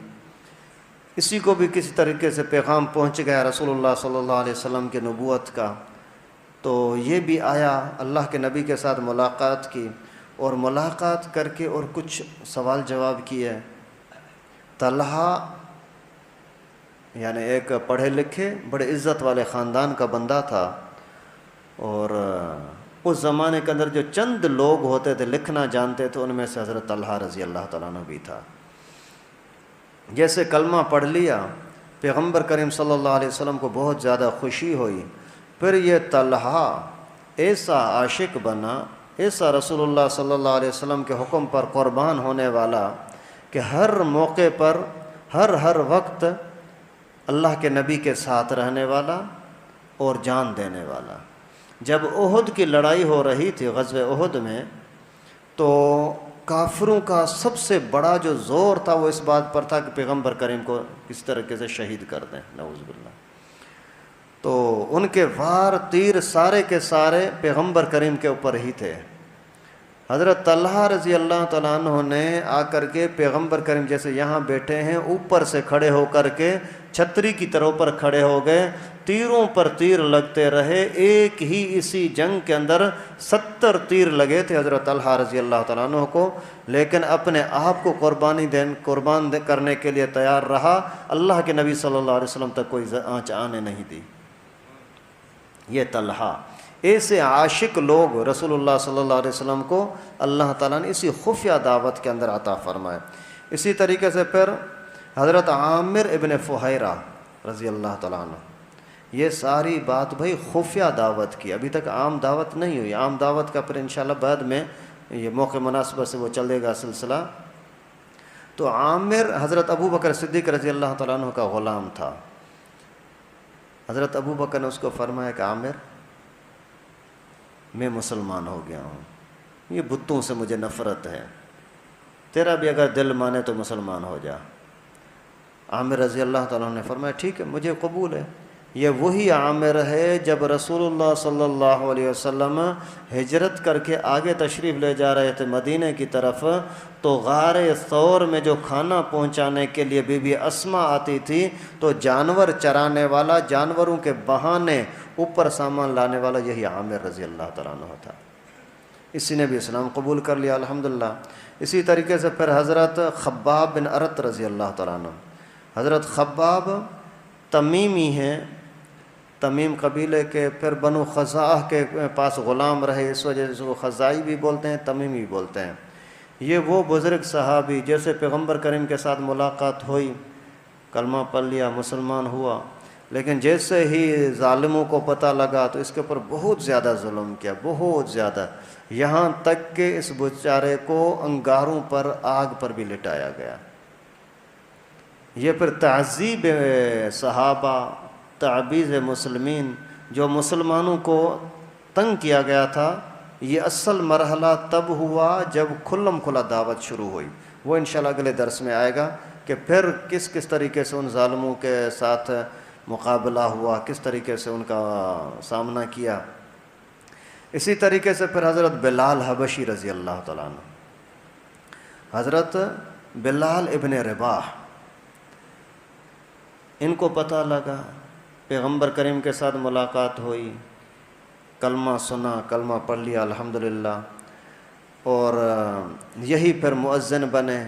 اسی کو بھی کسی طریقے سے پیغام پہنچ گیا رسول اللہ صلی اللہ علیہ وسلم کی نبوت کا، تو یہ بھی آیا، اللہ کے نبی کے ساتھ ملاقات کی، اور ملاقات کر کے اور کچھ سوال جواب کیے۔ طلحہ یعنی ایک پڑھے لکھے بڑے عزت والے خاندان کا بندہ تھا، اور اس زمانے کے اندر جو چند لوگ ہوتے تھے لکھنا جانتے تھے، ان میں سے حضرت طلحہ رضی اللہ تعالیٰ عنہ بھی تھا۔ جیسے کلمہ پڑھ لیا، پیغمبر کریم صلی اللہ علیہ وسلم کو بہت زیادہ خوشی ہوئی۔ پھر یہ طلحہ ایسا عاشق بنا، ایسا رسول اللہ صلی اللہ علیہ وسلم کے حکم پر قربان ہونے والا کہ ہر موقع پر ہر وقت اللہ کے نبی کے ساتھ رہنے والا اور جان دینے والا۔ جب احد کی لڑائی ہو رہی تھی، غزوہ احد میں، تو کافروں کا سب سے بڑا جو زور تھا وہ اس بات پر تھا کہ پیغمبر کریم کو کس طریقے سے شہید کر دیں، نعوذ باللہ۔ تو ان کے وار تیر سارے کے سارے پیغمبر کریم کے اوپر ہی تھے۔ حضرت طلحہ رضی اللہ تعالیٰ عنہ نے آ کر کے پیغمبر کریم جیسے یہاں بیٹھے ہیں، اوپر سے کھڑے ہو کر کے چھتری کی طرح پر کھڑے ہو گئے، تیروں پر تیر لگتے رہے۔ ایک ہی اسی جنگ کے اندر 70 تیر لگے تھے حضرت طلحہ رضی اللہ تعالیٰ عنہ کو، لیکن اپنے آپ کو قربان کرنے کے لیے تیار رہا۔ اللہ کے نبی صلی اللہ علیہ وسلم تک کوئی آنچ آنے نہیں دی۔ یہ طلحہ، ایسے عاشق لوگ رسول اللہ صلی اللہ علیہ وسلم کو اللہ تعالیٰ نے اسی خفیہ دعوت کے اندر عطا فرمائے۔ اسی طریقے سے پھر حضرت عامر ابن فہیرہ رضی اللہ تعالیٰ عنہ، یہ ساری بات بھائی خفیہ دعوت کی، ابھی تک عام دعوت نہیں ہوئی۔ عام دعوت کا پھر انشاءاللہ بعد میں یہ موقع مناسبت سے وہ چلے گا سلسلہ۔ تو عامر حضرت ابو بکر صدیق رضی اللہ تعالیٰ عنہ کا غلام تھا۔ حضرت ابو بکر نے اس کو فرمایا کہ عامر، میں مسلمان ہو گیا ہوں، یہ بتوں سے مجھے نفرت ہے، تیرا بھی اگر دل مانے تو مسلمان ہو جا۔ عامر رضی اللہ تعالیٰ عنہ نے فرمایا ٹھیک ہے، مجھے قبول ہے۔ یہ وہی عامر ہے جب رسول اللہ صلی اللہ علیہ وسلم ہجرت کر کے آگے تشریف لے جا رہے تھے مدینہ کی طرف، تو غار ثور میں جو کھانا پہنچانے کے لیے بی بی اسما آتی تھی، تو جانور چرانے والا، جانوروں کے بہانے اوپر سامان لانے والا یہی عامر رضی اللہ تعالیٰ عنہ تھا۔ اسی نے بھی اسلام قبول کر لیا الحمدللہ۔ اسی طریقے سے پھر حضرت خباب بن ارت رضی اللہ تعالیٰ عنہ، حضرت خباب تمیمی ہیں، تمیم قبیلے کے، پھر بنو خزاعہ کے پاس غلام رہے، اس وجہ سے اس کو خزائی بھی بولتے ہیں، تمیمی بھی بولتے ہیں۔ یہ وہ بزرگ صحابی جیسے پیغمبر کریم کے ساتھ ملاقات ہوئی، کلمہ پڑھ لیا، مسلمان ہوا، لیکن جیسے ہی ظالموں کو پتہ لگا تو اس کے اوپر بہت زیادہ ظلم کیا، بہت زیادہ، یہاں تک کہ اس بیچارے کو انگاروں پر، آگ پر بھی لٹایا گیا۔ یہ پھر تعذیب صحابہ، تعبیز مسلمین، جو مسلمانوں کو تنگ کیا گیا تھا، یہ اصل مرحلہ تب ہوا جب کھلم کھلا دعوت شروع ہوئی۔ وہ انشاءاللہ اگلے درس میں آئے گا کہ پھر کس طریقے سے ان ظالموں کے ساتھ مقابلہ ہوا، کس طریقے سے ان کا سامنا کیا۔ اسی طریقے سے پھر حضرت بلال حبشی رضی اللہ تعالیٰ عنہ، حضرت بلال ابن رباح، ان کو پتہ لگا، پیغمبر کریم کے ساتھ ملاقات ہوئی، کلمہ سنا، کلمہ پڑھ لیا الحمدللہ، اور یہی پھر مؤذن بنے،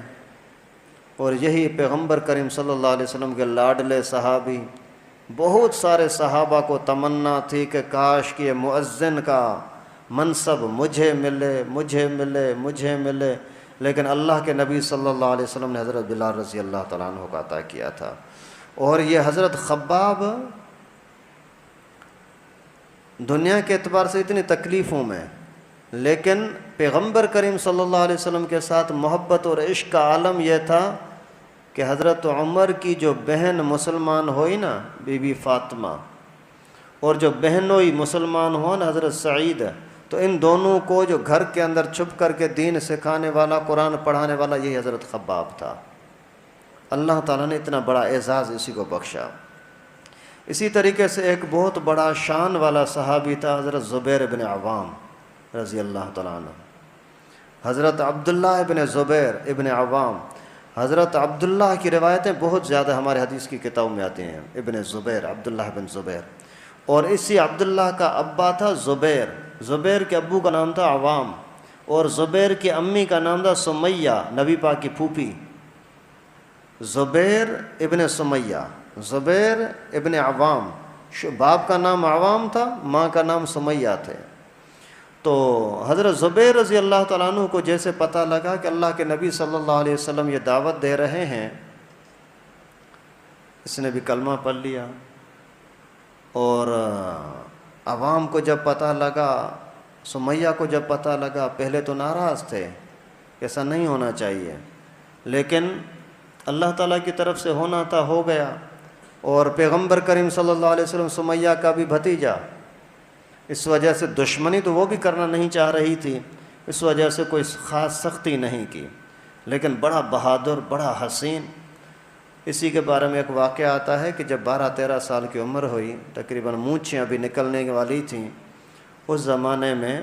اور یہی پیغمبر کریم صلی اللہ علیہ وسلم کے لاڈلے صحابی۔ بہت سارے صحابہ کو تمنا تھی کہ کاش کہ یہ مؤذن کا منصب مجھے ملے، مجھے ملے، مجھے ملے، لیکن اللہ کے نبی صلی اللہ علیہ وسلم نے حضرت بلال رضی اللہ تعالیٰ عنہ کو عطا کیا تھا۔ اور یہ حضرت خباب دنیا کے اعتبار سے اتنی تکلیفوں میں، لیکن پیغمبر کریم صلی اللہ علیہ وسلم کے ساتھ محبت اور عشق کا عالم یہ تھا کہ حضرت عمر کی جو بہن مسلمان ہوئی نا بی بی فاطمہ، اور جو بہن ہوئی مسلمان ہو نا حضرت سعید، تو ان دونوں کو جو گھر کے اندر چھپ کر کے دین سکھانے والا، قرآن پڑھانے والا، یہی حضرت خباب تھا۔ اللہ تعالیٰ نے اتنا بڑا اعزاز اسی کو بخشا۔ اسی طریقے سے ایک بہت بڑا شان والا صحابی تھا حضرت زبیر بن عوام رضی اللہ تعالیٰ عنہ۔ حضرت عبداللہ ابن زبیر ابن عوام، حضرت عبداللہ کی روایتیں بہت زیادہ ہمارے حدیث کی کتابوں میں آتی ہیں، ابن زبیر، عبداللہ بن زبیر، اور اسی عبداللہ کا ابا تھا زبیر، زبیر کے ابو کا نام تھا عوام، اور زبیر کی امی کا نام تھا سمیہ، نبی پاک کی پھوپھی، زبیر ابن سمیہ، زبیر ابن عوام، باپ کا نام عوام تھا، ماں کا نام سمیہ تھے۔ تو حضرت زبیر رضی اللہ تعالیٰ عنہ کو جیسے پتہ لگا کہ اللہ کے نبی صلی اللہ علیہ وسلم یہ دعوت دے رہے ہیں، اس نے بھی کلمہ پڑھ لیا، اور عوام کو جب پتہ لگا، سمیہ کو جب پتہ لگا، پہلے تو ناراض تھے، ایسا نہیں ہونا چاہیے، لیکن اللہ تعالیٰ کی طرف سے ہونا تھا، ہو گیا، اور پیغمبر کریم صلی اللہ علیہ وسلم سمیہ کا بھی بھتیجا، اس وجہ سے دشمنی تو وہ بھی کرنا نہیں چاہ رہی تھی، اس وجہ سے کوئی خاص سختی نہیں کی، لیکن بڑا بہادر، بڑا حسین۔ اسی کے بارے میں ایک واقعہ آتا ہے کہ جب 12-13 سال کی عمر ہوئی، تقریباً مونچھیں ابھی نکلنے والی تھیں، اس زمانے میں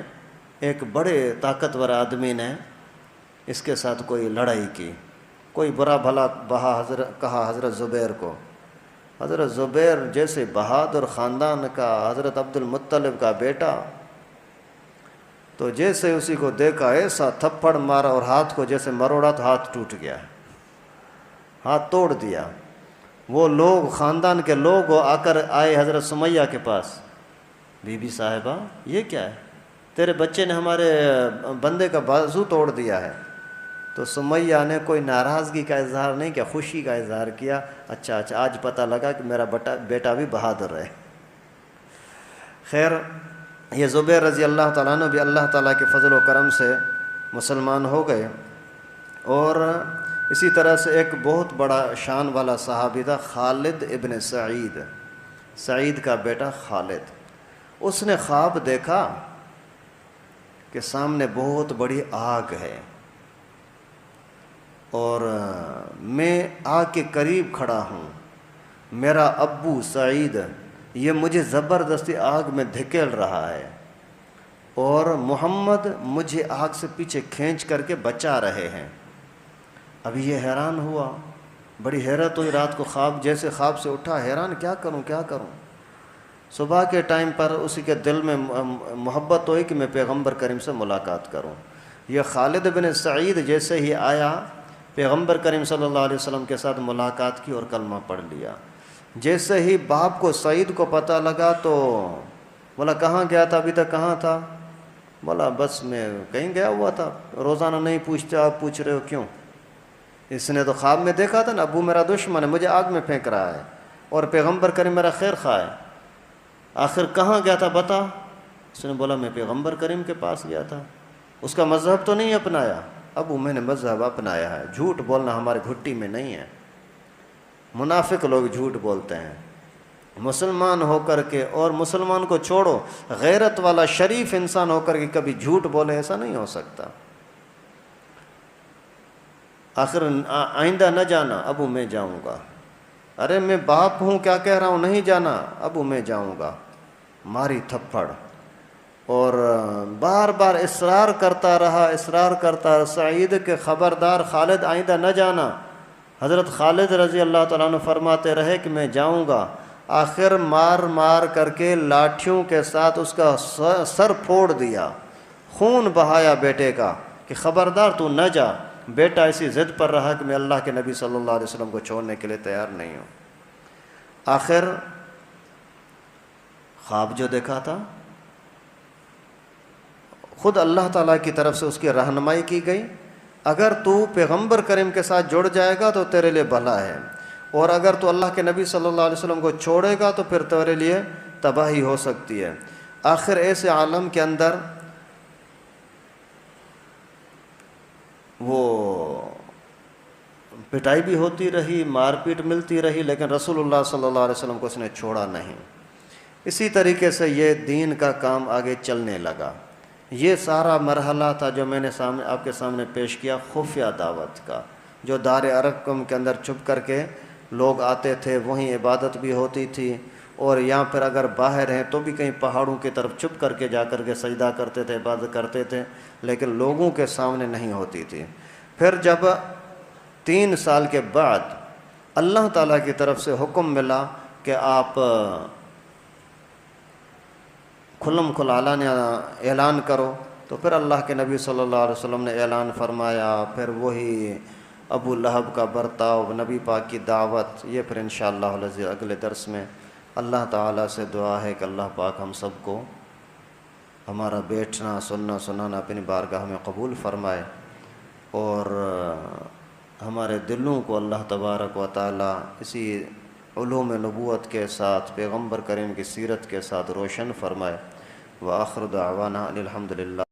ایک بڑے طاقتور آدمی نے اس کے ساتھ کوئی لڑائی کی، کوئی برا بھلا کہا حضرت زبیر کو۔ حضرت زبیر جیسے بہادر خاندان کا، حضرت عبد المطلب کا بیٹا، تو جیسے اسی کو دیکھا ایسا تھپڑ مارا اور ہاتھ کو جیسے مروڑا تو ہاتھ ٹوٹ گیا، ہاتھ توڑ دیا۔ وہ لوگ، خاندان کے لوگ آ کر آئے حضرت سمیہ کے پاس، بی بی صاحبہ یہ کیا ہے، تیرے بچے نے ہمارے بندے کا بازو توڑ دیا ہے۔ تو سمیہ نے کوئی ناراضگی کا اظہار نہیں کیا، خوشی کا اظہار کیا، اچھا آج پتہ لگا کہ میرا بیٹا بھی بہادر ہے۔ خیر، یہ زبیر رضی اللہ تعالیٰ عنہ بھی اللہ تعالیٰ کے فضل و کرم سے مسلمان ہو گئے۔ اور اسی طرح سے ایک بہت بڑا شان والا صحابی تھا خالد ابن سعید، سعید کا بیٹا خالد۔ اس نے خواب دیکھا کہ سامنے بہت بڑی آگ ہے، اور میں آگ کے قریب کھڑا ہوں، میرا ابو سعید یہ مجھے زبردستی آگ میں دھکیل رہا ہے، اور محمد مجھے آگ سے پیچھے کھینچ کر کے بچا رہے ہیں۔ ابھی یہ حیران ہوا، بڑی حیرت ہوئی، رات کو جیسے خواب سے اٹھا، حیران کیا کروں۔ صبح کے ٹائم پر اسی کے دل میں محبت ہوئی کہ میں پیغمبر کریم سے ملاقات کروں۔ یہ خالد بن سعید جیسے ہی آیا، پیغمبر کریم صلی اللہ علیہ وسلم کے ساتھ ملاقات کی اور کلمہ پڑھ لیا۔ جیسے ہی باپ کو سعید کو پتہ لگا تو بولا کہاں گیا تھا، ابھی تک کہاں تھا؟ بولا بس میں کہیں گیا ہوا تھا، روزانہ نہیں پوچھتے، آپ پوچھ رہے ہو کیوں؟ اس نے تو خواب میں دیکھا تھا نا، ابو میرا دشمن ہے، مجھے آگ میں پھینک رہا ہے، اور پیغمبر کریم میرا خیر خواہ ہے، آخر کہاں گیا تھا بتا؟ اس نے بولا میں پیغمبر کریم کے پاس گیا تھا۔ اس کا مذہب تو نہیں اپنایا؟ ابو میں نے مذہب اپنایا ہے، جھوٹ بولنا ہمارے گھٹی میں نہیں ہے، منافق لوگ جھوٹ بولتے ہیں۔ مسلمان ہو کر کے، اور مسلمان کو چھوڑو، غیرت والا شریف انسان ہو کر کے کبھی جھوٹ بولے، ایسا نہیں ہو سکتا۔ آخر آئندہ نہ جانا، ابو میں جاؤں گا۔ ارے میں باپ ہوں، کیا کہہ رہا ہوں، نہیں جانا، ابو میں جاؤں گا۔ ماری تھپڑ، اور بار بار اصرار کرتا رہا۔ سعید کے خبردار خالد آئندہ نہ جانا۔ حضرت خالد رضی اللہ تعالیٰ عنہ فرماتے رہے کہ میں جاؤں گا۔ آخر مار کر کے لاٹھیوں کے ساتھ اس کا سر پھوڑ دیا، خون بہایا بیٹے کا کہ خبردار تو نہ جا۔ بیٹا اسی ضد پر رہا کہ میں اللہ کے نبی صلی اللہ علیہ وسلم کو چھوڑنے کے لیے تیار نہیں ہوں۔ آخر خواب جو دیکھا تھا، خود اللہ تعالیٰ کی طرف سے اس کی رہنمائی کی گئی، اگر تو پیغمبر کریم کے ساتھ جڑ جائے گا تو تیرے لیے بھلا ہے، اور اگر تو اللہ کے نبی صلی اللہ علیہ وسلم کو چھوڑے گا تو پھر تیرے لیے تباہی ہو سکتی ہے۔ آخر ایسے عالم کے اندر وہ پٹائی بھی ہوتی رہی، مار پیٹ ملتی رہی، لیکن رسول اللہ صلی اللہ علیہ وسلم کو اس نے چھوڑا نہیں۔ اسی طریقے سے یہ دین کا کام آگے چلنے لگا۔ یہ سارا مرحلہ تھا جو میں نے آپ کے سامنے پیش کیا خفیہ دعوت کا، جو دار ارقم کے اندر چھپ کر کے لوگ آتے تھے، وہیں عبادت بھی ہوتی تھی، اور یہاں پھر اگر باہر ہیں تو بھی کہیں پہاڑوں کی طرف چھپ کر کے جا کر کے سجدہ کرتے تھے، عبادت کرتے تھے، لیکن لوگوں کے سامنے نہیں ہوتی تھی۔ پھر جب 3 سال کے بعد اللہ تعالیٰ کی طرف سے حکم ملا کہ آپ کھلم کھلانہ اعلان کرو، تو پھر اللہ کے نبی صلی اللہ علیہ وسلم نے اعلان فرمایا۔ پھر وہی ابو لہب کا برتاؤ، نبی پاک کی دعوت، یہ پھر انشاءاللہ العزیز اگلے درس میں۔ اللہ تعالیٰ سے دعا ہے کہ اللہ پاک ہم سب کو ہمارا بیٹھنا سننا سنانا اپنی بارگاہ میں قبول فرمائے، اور ہمارے دلوں کو اللہ تبارک و تعالیٰ اسی علوم نبوت کے ساتھ، پیغمبر کریم کی سیرت کے ساتھ روشن فرمائے۔ وآخر دعوانا ان الحمد للہ۔